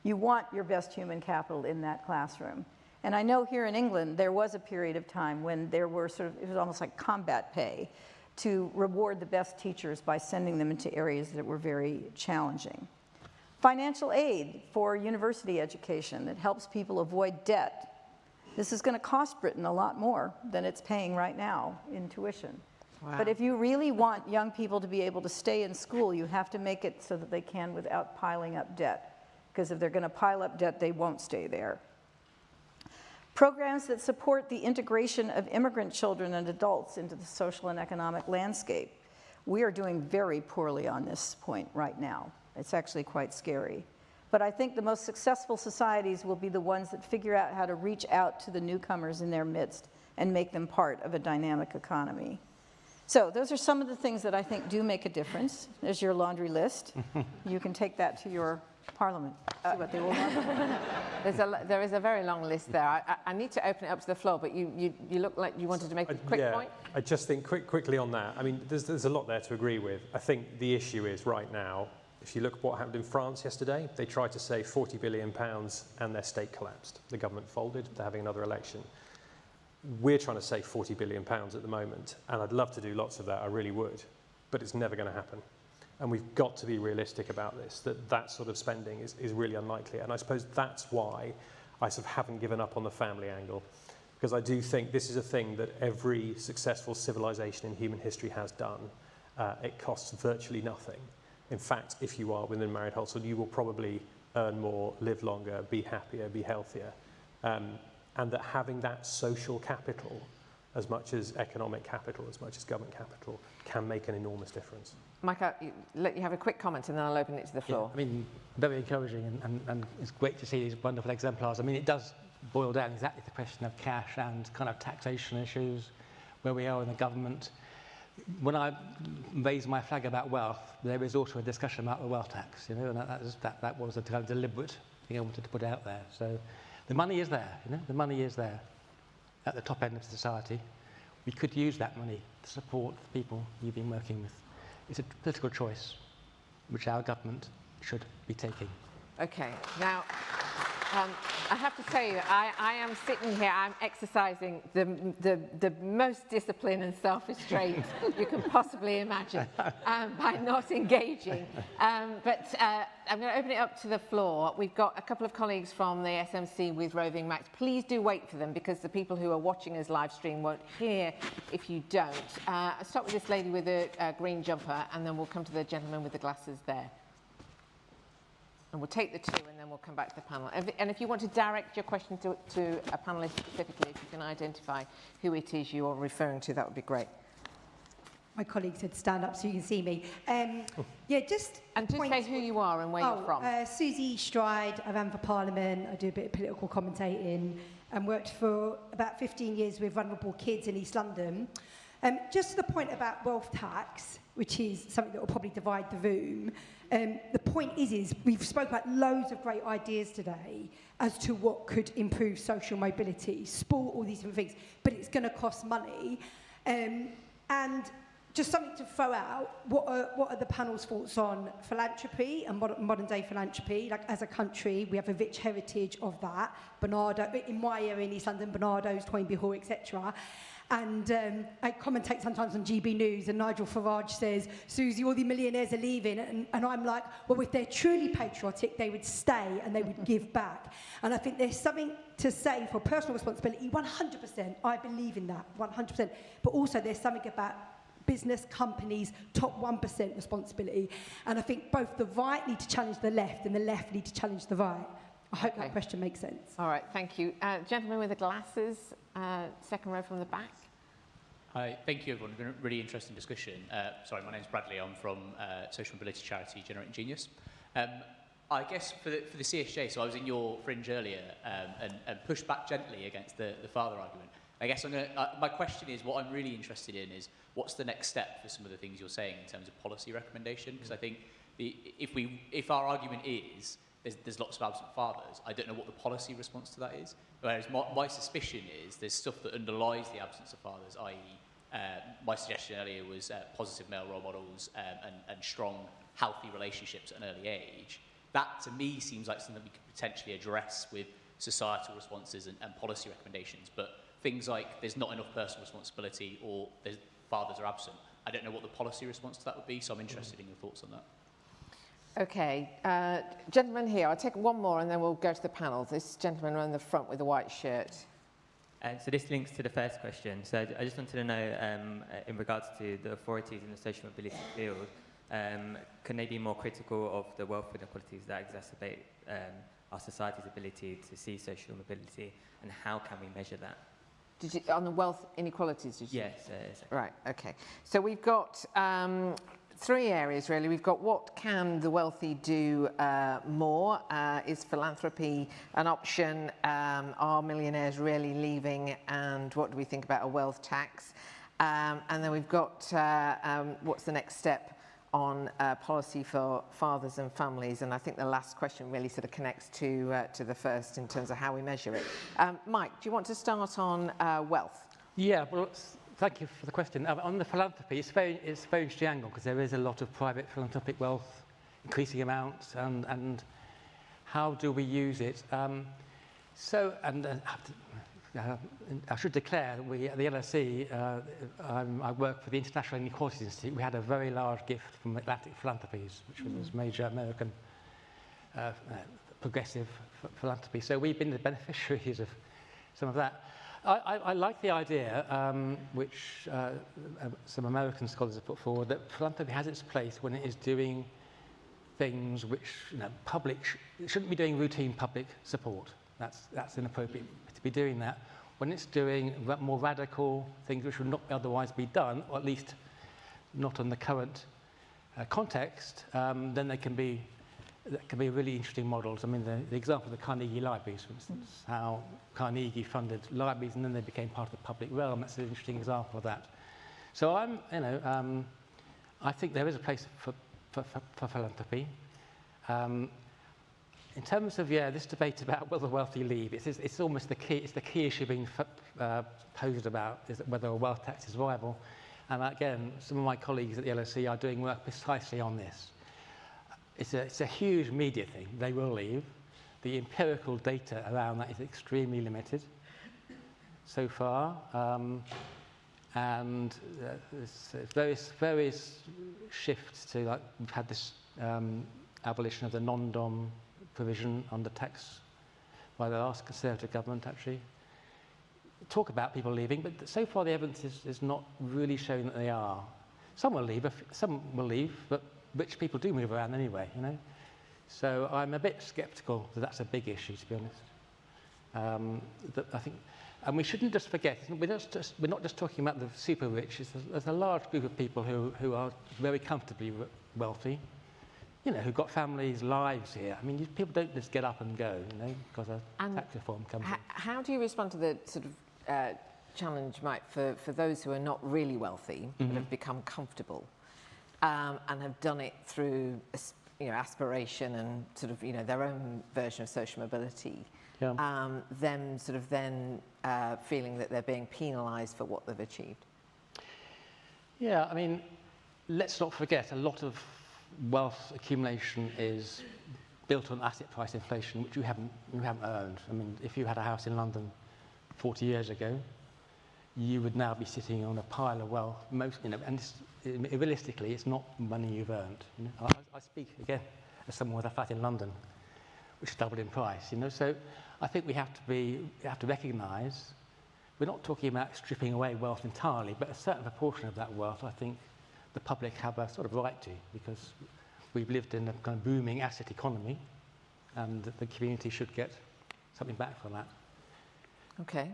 You want your best human capital in that classroom. And I know here in England, there was a period of time when there were it was almost like combat pay to reward the best teachers by sending them into areas that were very challenging. Financial aid for university education that helps people avoid debt. This is going to cost Britain a lot more than it's paying right now in tuition. Wow. But if you really want young people to be able to stay in school, you have to make it so that they can without piling up debt. Because if they're going to pile up debt, they won't stay there. Programs that support the integration of immigrant children and adults into the social and economic landscape. We are doing very poorly on this point right now. It's actually quite scary. But I think the most successful societies will be the ones that figure out how to reach out to the newcomers in their midst and make them part of a dynamic economy. So those are some of the things that I think do make a difference. There's your laundry list. You can take that to your Parliament, see what they will want. There is a very long list there. I need to open it up to the floor, but you look like you wanted to make a quick point. I just think quickly on that. I mean, there's a lot there to agree with. I think the issue is right now, if you look at what happened in France yesterday, they tried to save £40 billion and their state collapsed. The government folded, they're having another election. We're trying to save £40 billion at the moment, and I'd love to do lots of that, I really would, but it's never going to happen. And we've got to be realistic about this, that sort of spending is really unlikely. And I suppose that's why I sort of haven't given up on the family angle, because I do think this is a thing that every successful civilization in human history has done. It costs virtually nothing. In fact, if you are within a married household, you will probably earn more, live longer, be happier, be healthier. And that having that social capital, as much as economic capital, as much as government capital, can make an enormous difference. Mike, I'll let you have a quick comment and then I'll open it to the floor. Yeah, I mean, very encouraging and it's great to see these wonderful exemplars. I mean, it does boil down exactly the question of cash and kind of taxation issues, where we are in the government. When I raise my flag about wealth, there is also a discussion about the wealth tax, you know, and that was a kind of deliberate thing I wanted to put out there. So the money is there, you know, the money is there at the top end of society. We could use that money to support the people you've been working with. It's a political choice which our government should be taking. Okay, now I have to tell you, I am sitting here, I'm exercising the most discipline and self-restraint you can possibly imagine by not engaging. But I'm going to open it up to the floor. We've got a couple of colleagues from the SMC with roving mics. Please do wait for them because the people who are watching us live stream won't hear if you don't. I'll start with this lady with the green jumper and then we'll come to the gentleman with the glasses there. And we'll take the two and then we'll come back to the panel. And if you want to direct your question to a panellist specifically, if you can identify who it is you are referring to, that would be great. My colleague said stand up so you can see me. Yeah, just... And just say who you are and where you're from. Susie Stride, I ran for Parliament, I do a bit of political commentating and worked for about 15 years with vulnerable kids in East London. Just to the point about wealth tax, which is something that will probably divide the room, the point is we've spoken about loads of great ideas today as to what could improve social mobility, sport, all these different things, but it's going to cost money. And just something to throw out, what are the panel's thoughts on philanthropy and modern day philanthropy? Like as a country, we have a rich heritage of that. Bernardo, in my area in East London, Bernardo's, Toynbee Hall, etc. And I commentate sometimes on GB News, and Nigel Farage says, Susie, all the millionaires are leaving. And I'm like, well, if they're truly patriotic, they would stay and they would give back. And I think there's something to say for personal responsibility, 100%. I believe in that, 100%. But also there's something about business, companies, top 1% responsibility. And I think both the right need to challenge the left and the left need to challenge the right. I hope that question makes sense. All right, thank you. Gentleman with the glasses, second row from the back. Hi, thank you everyone. It's been a really interesting discussion. Sorry, my name's Bradley. I'm from social mobility charity Generating Genius. I guess for the CSJ, so I was in your fringe earlier and pushed back gently against the father argument. I guess my question is, what I'm really interested in is, what's the next step for some of the things you're saying in terms of policy recommendation? Because I think if our argument is there's lots of absent fathers, I don't know what the policy response to that is. Whereas my suspicion is there's stuff that underlies the absence of fathers, i.e. My suggestion earlier was positive male role models and strong, healthy relationships at an early age. That, to me, seems like something we could potentially address with societal responses and policy recommendations. But things like there's not enough personal responsibility or fathers are absent, I don't know what the policy response to that would be, so I'm interested in your thoughts on that. Okay, gentleman here, I'll take one more and then we'll go to the panel. This gentleman on the front with the white shirt. So this links to the first question. So I just wanted to know, in regards to the authorities in the social mobility field, can they be more critical of the wealth inequalities that exacerbate our society's ability to see social mobility, and how can we measure that? Did you, on the wealth inequalities, did you? Yes. Right, okay. So we've got three areas, really. We've got what can the wealthy do more? Is philanthropy an option? Are millionaires really leaving? And what do we think about a wealth tax? And then we've got what's the next step on policy for fathers and families? And I think the last question really sort of connects to the first in terms of how we measure it. Mike, do you want to start on wealth? Yeah, well, thank you for the question. On the philanthropy, it's very interesting angle because there is a lot of private philanthropic wealth, increasing amounts, and how do we use it? I should declare that we at the LSE, I work for the International Inequalities Institute. We had a very large gift from Atlantic Philanthropies, which was major American progressive philanthropy. So we've been the beneficiaries of some of that. I like the idea, which some American scholars have put forward, that philanthropy has its place when it is doing things which, public shouldn't be doing routine public support. That's inappropriate to be doing that. When it's doing more radical things which would not otherwise be done, or at least not in the current context, then that can be really interesting models. I mean, the example of the Carnegie Libraries, for instance, how Carnegie funded libraries and then they became part of the public realm. That's an interesting example of that. So I think there is a place for philanthropy. In terms of this debate about will the wealthy leave, it's almost the key. It's the key issue being posed about is whether a wealth tax is viable. And again, some of my colleagues at the LSE are doing work precisely on this. It's a huge media thing. They will leave. The empirical data around that is extremely limited so far, and there's various shifts to, like, we've had this abolition of the non-dom provision on the tax by the last Conservative government, actually. Talk about people leaving, but so far the evidence is not really showing that they are. Some will leave, but rich people do move around anyway, So I'm a bit sceptical that that's a big issue, to be honest. I think, and we shouldn't just forget, we're not just talking about the super rich. There's a large group of people who are very comfortably wealthy, who've got families, lives here. I mean, people don't just get up and go, because a tax reform comes in. How do you respond to the sort of challenge, Mike, for those who are not really wealthy, but have become comfortable and have done it through aspiration and sort of their own version of social mobility, them sort of then feeling that they're being penalised for what they've achieved? Yeah, I mean, let's not forget a lot of wealth accumulation is built on asset price inflation, which you haven't earned. I mean, if you had a house in London 40 years ago, you would now be sitting on a pile of wealth. And realistically, it's not money you've earned. I speak again as someone with a flat in London, which doubled in price. So I think we have to recognise we're not talking about stripping away wealth entirely, but a certain proportion of that wealth, I think, the public have a sort of right to, because we've lived in a kind of booming asset economy, and the community should get something back for that. Okay.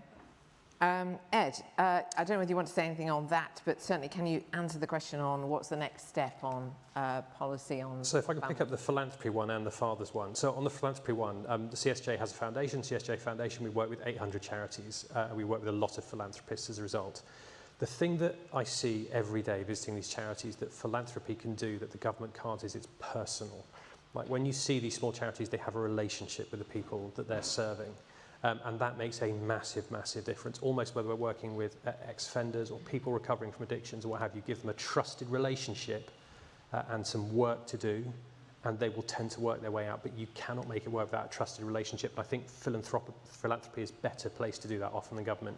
Ed, I don't know whether you want to say anything on that, but certainly can you answer the question on what's the next step on policy on... So if I can pick up the philanthropy one and the fathers one. So on the philanthropy one, the CSJ has a foundation. CSJ Foundation, we work with 800 charities. We work with a lot of philanthropists as a result. The thing that I see every day visiting these charities that philanthropy can do that the government can't is it's personal. Like when you see these small charities, they have a relationship with the people that they're serving. And that makes a massive, massive difference. Almost whether we're working with ex-offenders or people recovering from addictions or what have you, give them a trusted relationship and some work to do, and they will tend to work their way out. But you cannot make it work without a trusted relationship. And I think philanthropy is better placed to do that often than government.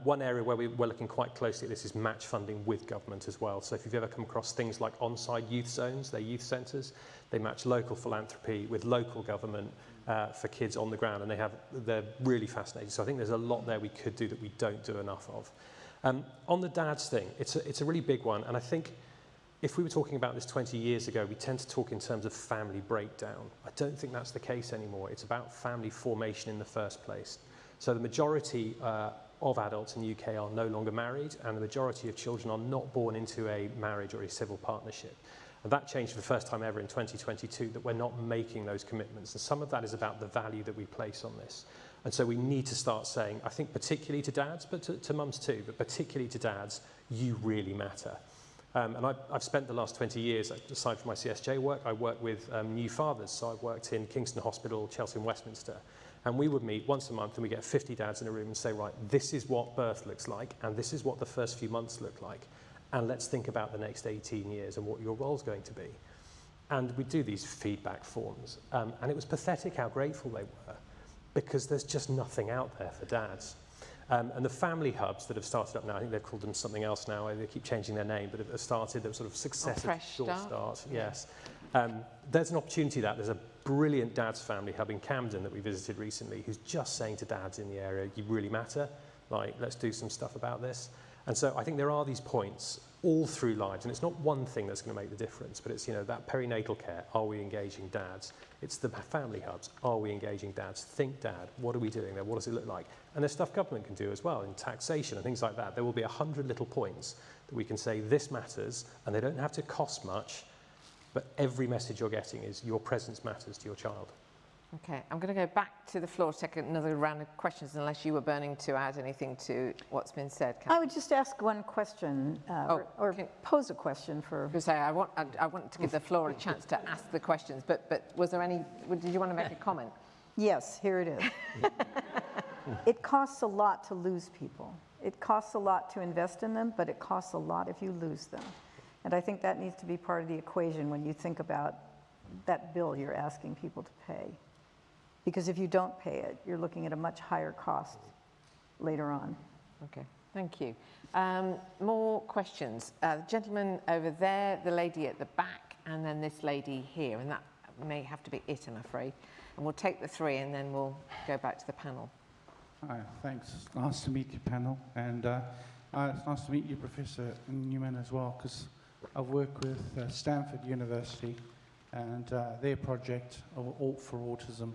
One area where we're looking quite closely at this is match funding with government as well. So if you've ever come across things like on-site youth zones, they're youth centres, they match local philanthropy with local government for kids on the ground, and they're really fascinating. So I think there's a lot there we could do that we don't do enough of. On the dads thing, it's a really big one, and I think if we were talking about this 20 years ago, we tend to talk in terms of family breakdown. I don't think that's the case anymore. It's about family formation in the first place. So the majority of adults in the UK are no longer married, and the majority of children are not born into a marriage or a civil partnership. And that changed for the first time ever in 2022, that we're not making those commitments. And some of that is about the value that we place on this. And so we need to start saying, I think particularly to dads, but to mums too, but particularly to dads, you really matter. And I've spent the last 20 years, aside from my CSJ work, I work with new fathers. So I've worked in Kingston Hospital, Chelsea and Westminster. And we would meet once a month and we get 50 dads in a room and say, right, this is what birth looks like, and this is what the first few months look like. And let's think about the next 18 years and what your role's going to be. And we do these feedback forms. And it was pathetic how grateful they were, because there's just nothing out there for dads. And the family hubs that have started up now, I think they've called them something else now, they keep changing their name, but have started, they're sort of successive short starts. Yes. There's an opportunity there's a brilliant dads family hub in Camden that we visited recently, who's just saying to dads in the area, you really matter, like, let's do some stuff about this. And so I think there are these points all through lives, and it's not one thing that's going to make the difference, but it's, that perinatal care, are we engaging dads? It's the family hubs, are we engaging dads? Think dad, what are we doing there? What does it look like? And there's stuff government can do as well, in taxation and things like that. There will be 100 little points that we can say, this matters, and they don't have to cost much, but every message you're getting is your presence matters to your child. Okay, I'm going to go back to the floor to take another round of questions, unless you were burning to add anything to what's been said. I would just ask one question, or pose a question for... I want to give the floor a chance to ask the questions, but was there any... Did you want to make a comment? Yes, here it is. It costs a lot to lose people. It costs a lot to invest in them, but it costs a lot if you lose them. And I think that needs to be part of the equation when you think about that bill you're asking people to pay. Because if you don't pay it, you're looking at a much higher cost later on. Okay, thank you. More questions. The gentleman over there, the lady at the back, and then this lady here, and that may have to be it, I'm afraid. And we'll take the three, and then we'll go back to the panel. Hi, thanks. Nice to meet you, panel. And it's nice to meet you, Professor Newman, as well, because I've worked with Stanford University and their project of Alt for Autism.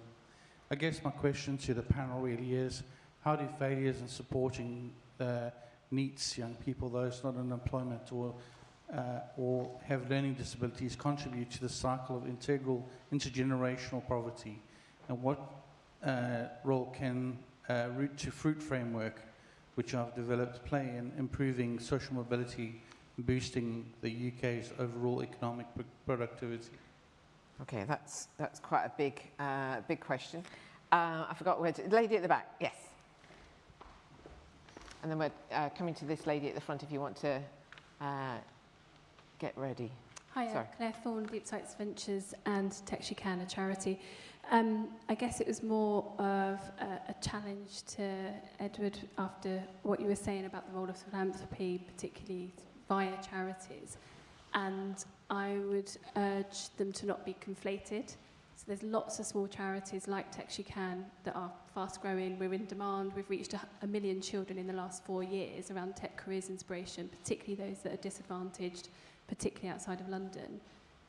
I guess my question to the panel really is, how do failures in supporting NEETs, young people, those not in employment or have learning disabilities, contribute to the cycle of intergenerational poverty? And what role can Route to Fruit framework, which I've developed, play in improving social mobility and boosting the UK's overall economic productivity? Okay, that's quite a big question. I forgot where to... Lady at the back, yes. And then we're coming to this lady at the front if you want to get ready. Hi, Claire Thorne, Deep Sights Ventures and Texucan, a charity. I guess it was more of a challenge to Edward after what you were saying about the role of philanthropy, particularly via charities. And I would urge them to not be conflated. So there's lots of small charities like Texucan that are fast growing. We're in demand. We've reached 1 million children in the last 4 years around tech careers inspiration, particularly those that are disadvantaged, particularly outside of London.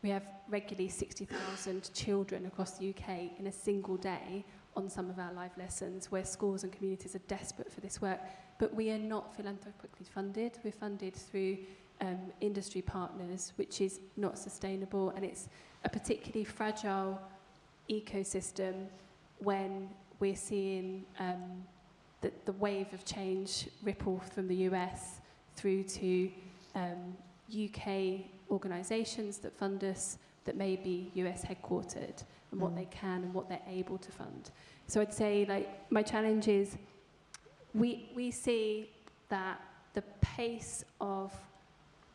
We have regularly 60,000 children across the UK in a single day on some of our live lessons where schools and communities are desperate for this work. But we are not philanthropically funded. We're funded through industry partners, which is not sustainable, and it's a particularly fragile ecosystem when we're seeing the wave of change ripple from the US through to UK organisations that fund us that may be US headquartered, and what they can and what they're able to fund. So I'd say, like, my challenge is we see that the pace of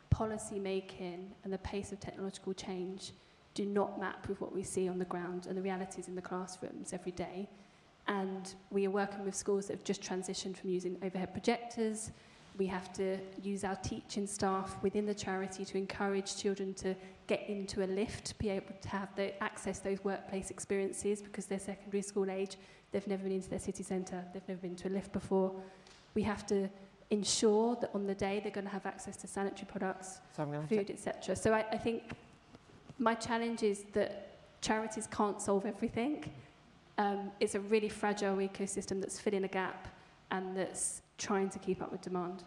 policy making and the pace of technological change do not map with what we see on the ground and the realities in the classrooms every day. And we are working with schools that have just transitioned from using overhead projectors. We have to use our teaching staff within the charity to encourage children to get into a lift, be able to have access those workplace experiences because they're secondary school age. They've never been into their city centre. They've never been to a lift before. We have to ensure that on the day they're going to have access to sanitary products, food, etc. So I think my challenge is that charities can't solve everything. It's a really fragile ecosystem that's filling a gap and that's trying to keep up with demand.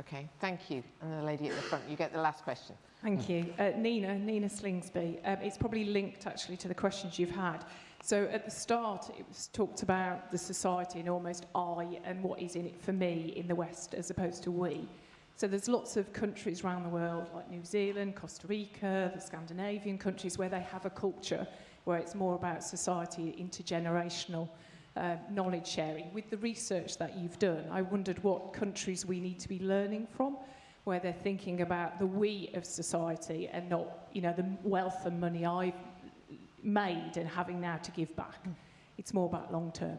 Okay, thank you. And the lady at the front, you get the last question. Thank you. Nina Slingsby. It's probably linked actually to the questions you've had. So at the start, it was talked about the society and almost I and what is in it for me in the West as opposed to we. So there's lots of countries around the world like New Zealand, Costa Rica, the Scandinavian countries where they have a culture where it's more about society, intergenerational knowledge sharing. With the research that you've done, I wondered what countries we need to be learning from, where they're thinking about the we of society and not, the wealth and money I've made and having now to give back. It's more about long term.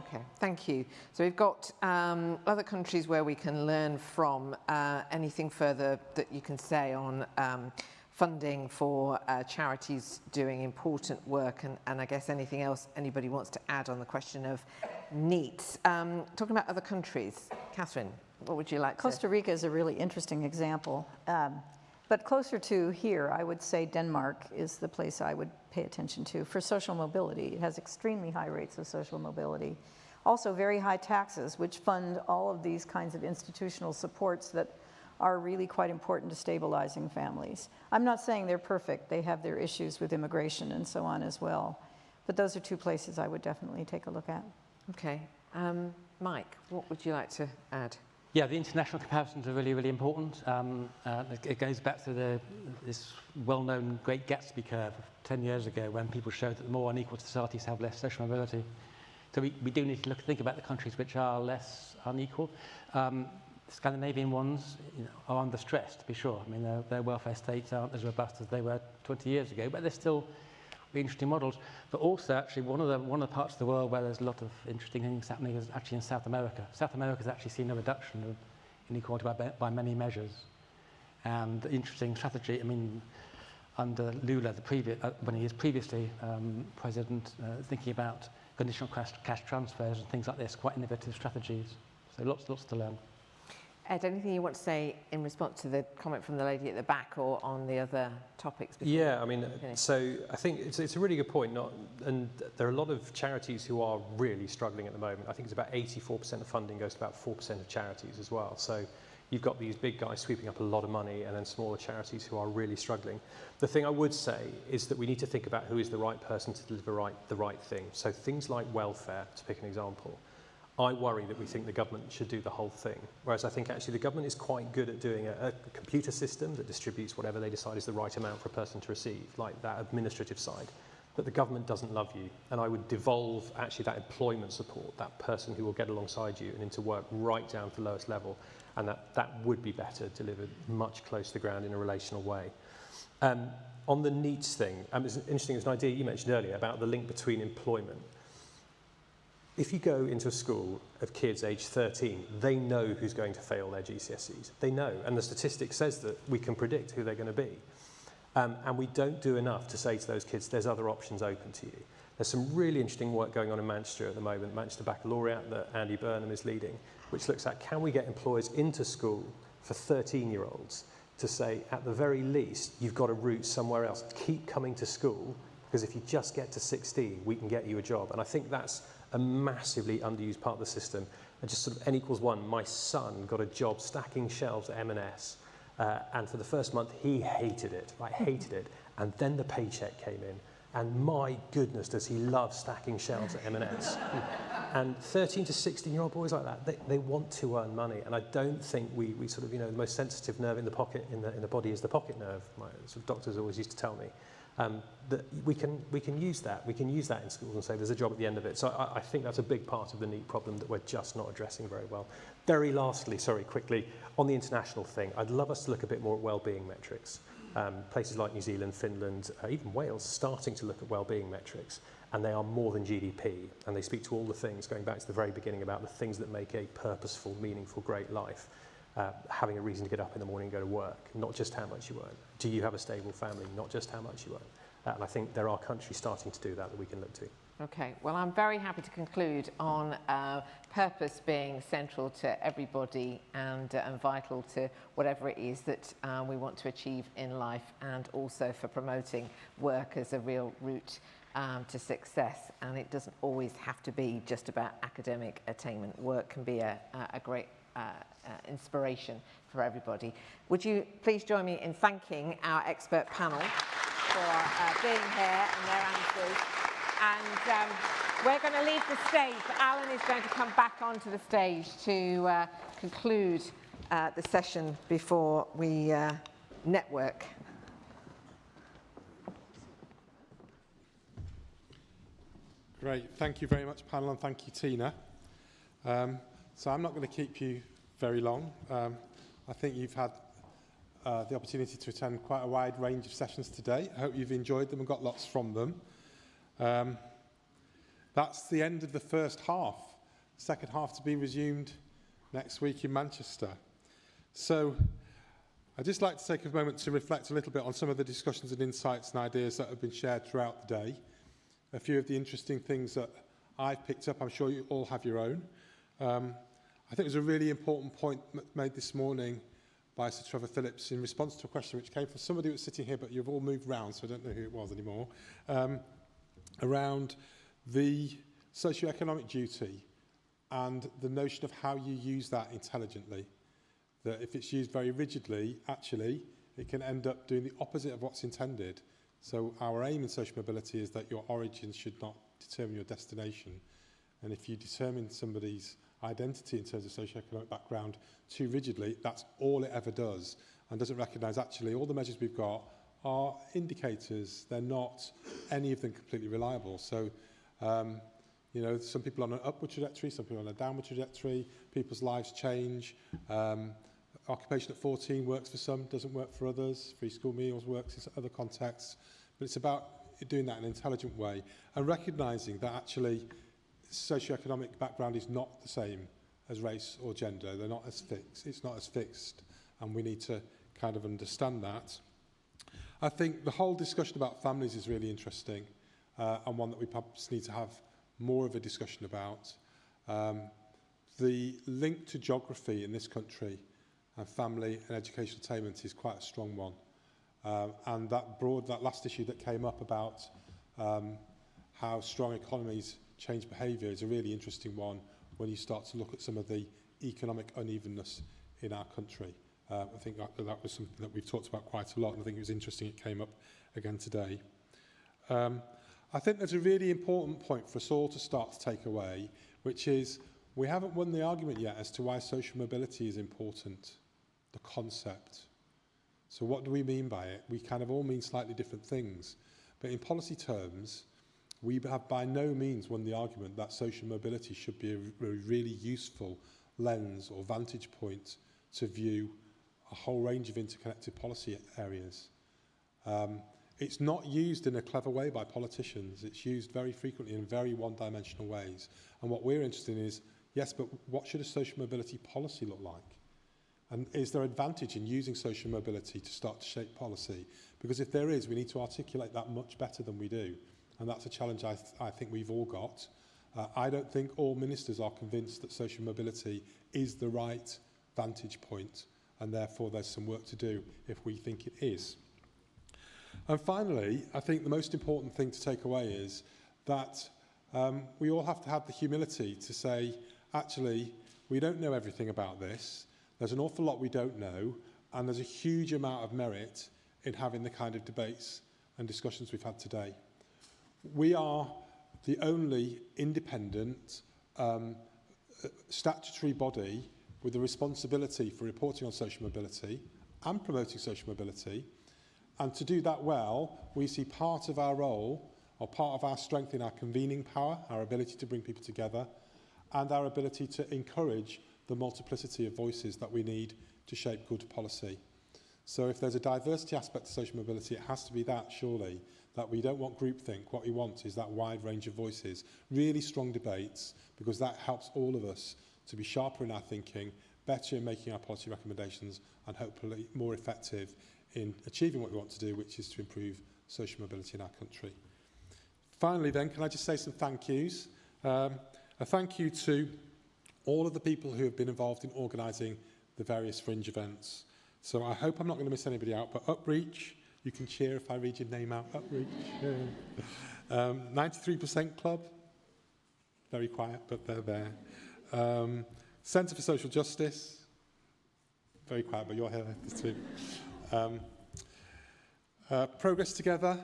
Okay, thank you. So we've got other countries where we can learn from. Anything further that you can say on funding for charities doing important work, and I guess anything else anybody wants to add on the question of NEETs. Talking about other countries, Katherine, what would you like Costa Rica is a really interesting example. But closer to here, I would say Denmark is the place I would pay attention to. For social mobility, it has extremely high rates of social mobility. Also very high taxes, which fund all of these kinds of institutional supports that are really quite important to stabilizing families. I'm not saying they're perfect. They have their issues with immigration and so on as well. But those are two places I would definitely take a look at. Okay. Mike, what would you like to add? Yeah, the international comparisons are really, really important. It goes back to this well-known Great Gatsby curve of 10 years ago when people showed that the more unequal societies have less social mobility. So we do need to think about the countries which are less unequal. Scandinavian ones are under stress, to be sure. I mean, their welfare states aren't as robust as they were 20 years ago, but they're still interesting models. But also, actually, one of the parts of the world where there's a lot of interesting things happening is actually in South America. South America has actually seen a reduction of inequality by many measures. And the interesting strategy, I mean, under Lula, when he was previously president, thinking about conditional cash transfers and things like this, quite innovative strategies. So lots to learn. Ed, anything you want to say in response to the comment from the lady at the back or on the other topics? Yeah, I mean, so I think it's a really good point. And there are a lot of charities who are really struggling at the moment. I think it's about 84% of funding goes to about 4% of charities as well. So you've got these big guys sweeping up a lot of money and then smaller charities who are really struggling. The thing I would say is that we need to think about who is the right person to deliver the right thing. So things like welfare, to pick an example. I worry that we think the government should do the whole thing, whereas I think actually the government is quite good at doing a computer system that distributes whatever they decide is the right amount for a person to receive, like that administrative side. But the government doesn't love you, and I would devolve actually that employment support, that person who will get alongside you and into work right down to the lowest level, and that would be better delivered much closer to the ground in a relational way. On the needs thing, it's interesting, there's an idea you mentioned earlier about the link between employment. If you go into a school of kids aged 13, they know who's going to fail their GCSEs. They know, and the statistic says that we can predict who they're going to be. And we don't do enough to say to those kids, there's other options open to you. There's some really interesting work going on in Manchester at the moment, Manchester Baccalaureate, that Andy Burnham is leading, which looks at can we get employers into school for 13-year-olds to say, at the very least, you've got a route somewhere else. Keep coming to school, because if you just get to 16, we can get you a job. And I think that's a massively underused part of the system. And just sort of N = 1, my son got a job stacking shelves at M&S, and for the first month, he hated it, hated it. And then the paycheck came in, and my goodness, does he love stacking shelves at M&S. And 13 to 16-year-old boys like that, they want to earn money. And I don't think we sort of, the most sensitive nerve in the pocket, in the body is the pocket nerve. My sort of doctors always used to tell me. That we can use that. We can use that in schools and say there's a job at the end of it. So I think that's a big part of the NEET problem that we're just not addressing very well. Very lastly, quickly, on the international thing, I'd love us to look a bit more at well-being metrics. Places like New Zealand, Finland, even Wales, starting to look at well-being metrics, and they are more than GDP, and they speak to all the things, going back to the very beginning, about the things that make a purposeful, meaningful, great life. Having a reason to get up in the morning and go to work, not just how much you earn. Do you have a stable family, not just how much you earn? And I think there are countries starting to do that we can look to. Okay, well, I'm very happy to conclude on purpose being central to everybody and vital to whatever it is that we want to achieve in life, and also for promoting work as a real route to success. And it doesn't always have to be just about academic attainment. Work can be a great inspiration for everybody. Would you please join me in thanking our expert panel for being here and their answers. And we're going to leave the stage. Alun is going to come back onto the stage to conclude the session before we network. Great. Thank you very much, panel, and thank you, Tina. So I'm not going to keep you very long. I think you've had the opportunity to attend quite a wide range of sessions today. I hope you've enjoyed them and got lots from them. That's the end of the first half. Second half to be resumed next week in Manchester. So I'd just like to take a moment to reflect a little bit on some of the discussions and insights and ideas that have been shared throughout the day. A few of the interesting things that I've picked up, I'm sure you all have your own. I think there's a really important point made this morning by Sir Trevor Phillips in response to a question which came from somebody who was sitting here, but you've all moved round, so I don't know who it was anymore, around the socioeconomic duty and the notion of how you use that intelligently. That if it's used very rigidly, actually, it can end up doing the opposite of what's intended. So our aim in social mobility is that your origins should not determine your destination. And if you determine somebody's identity in terms of socioeconomic background too rigidly, that's all it ever does, and doesn't recognise actually all the measures we've got are indicators. They're not any of them completely reliable. So, you know, some people on an upward trajectory, some people on a downward trajectory, people's lives change. Occupation at 14 works for some, doesn't work for others. Free school meals works in other contexts. But it's about doing that in an intelligent way and recognising that actually socioeconomic background is not the same as race or gender. They're not as fixed. It's not as fixed, and we need to kind of understand that. I think the whole discussion about families is really interesting, and one that we perhaps need to have more of a discussion about. The link to geography in this country and family and educational attainment is quite a strong one. And that last issue that came up about how strong economies change behaviour is a really interesting one when you start to look at some of the economic unevenness in our country. I think that was something that we've talked about quite a lot, and I think it was interesting it came up again today. I think there's a really important point for us all to start to take away, which is we haven't won the argument yet as to why social mobility is important, the concept. So what do we mean by it? We kind of all mean slightly different things. But in policy terms, we have by no means won the argument that social mobility should be a really useful lens or vantage point to view a whole range of interconnected policy areas. It's not used in a clever way by politicians. It's used very frequently in very one-dimensional ways. And what we're interested in is, yes, but what should a social mobility policy look like? And is there advantage in using social mobility to start to shape policy? Because if there is, we need to articulate that much better than we do. And that's a challenge I think we've all got. I don't think all ministers are convinced that social mobility is the right vantage point, and therefore there's some work to do if we think it is. And finally, I think the most important thing to take away is that we all have to have the humility to say, actually, we don't know everything about this. There's an awful lot we don't know, and there's a huge amount of merit in having the kind of debates and discussions we've had today. We are the only independent statutory body with the responsibility for reporting on social mobility and promoting social mobility. And to do that well, we see part of our role, or part of our strength in our convening power, our ability to bring people together, and our ability to encourage the multiplicity of voices that we need to shape good policy. So if there's a diversity aspect to social mobility, it has to be that, surely, that we don't want groupthink. What we want is that wide range of voices, really strong debates, because that helps all of us to be sharper in our thinking, better in making our policy recommendations, and hopefully more effective in achieving what we want to do, which is to improve social mobility in our country. Finally then, can I just say some thank yous? A thank you to all of the people who have been involved in organising the various fringe events. So I hope I'm not going to miss anybody out, but Upreach, you can cheer if I read your name out, Upreach. 93% Club, very quiet, but they're there. Centre for Social Justice, very quiet, but you're here too. Progress Together,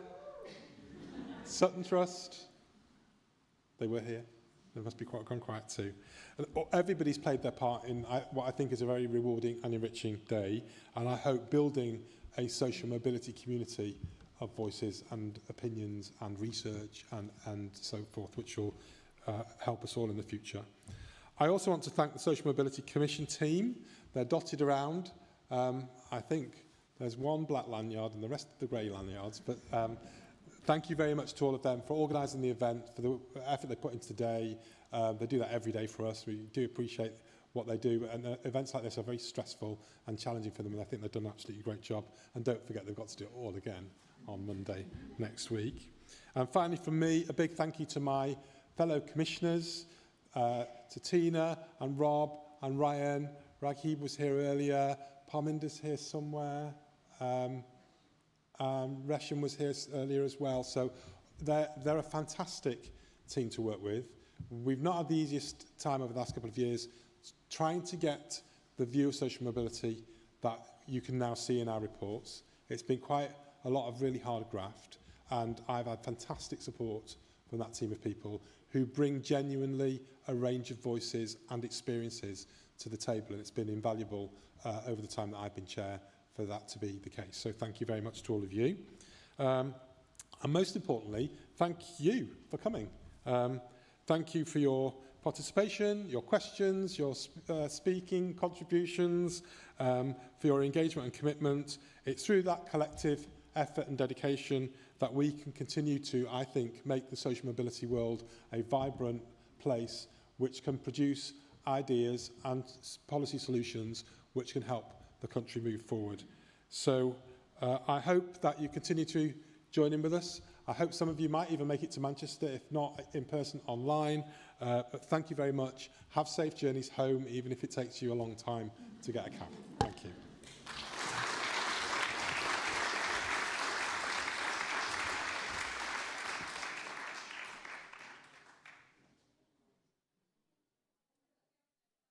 Sutton Trust, they were here. They must be gone quiet too. Everybody's played their part in what I think is a very rewarding and enriching day, and I hope building a social mobility community of voices and opinions and research and so forth, which will help us all in the future. I also want to thank the Social Mobility Commission team. They're dotted around. I think there's one black lanyard and the rest of the grey lanyards, but thank you very much to all of them for organising the event, for the effort they put into today. They do that every day for us. We do appreciate what they do, and events like this are very stressful and challenging for them, and I think they've done an absolutely great job. And don't forget, they've got to do it all again on Monday next week. And finally, from me, a big thank you to my fellow commissioners, to Tina and Rob and Ryan. Raghib was here earlier. Parminder's here somewhere. Resham was here earlier as well. So they're a fantastic team to work with. We've not had the easiest time over the last couple of years trying to get the view of social mobility that you can now see in our reports. It's been quite a lot of really hard graft, and I've had fantastic support from that team of people who bring genuinely a range of voices and experiences to the table, and it's been invaluable over the time that I've been chair for that to be the case. So thank you very much to all of you. And most importantly, thank you for coming. Thank you for your participation, your questions, your speaking contributions, for your engagement and commitment. It's through that collective effort and dedication that we can continue to, I think, make the social mobility world a vibrant place which can produce ideas and policy solutions which can help the country move forward. So I hope that you continue to join in with us. I hope some of you might even make it to Manchester, if not in person, online. But thank you very much. Have safe journeys home, even if it takes you a long time to get a cab.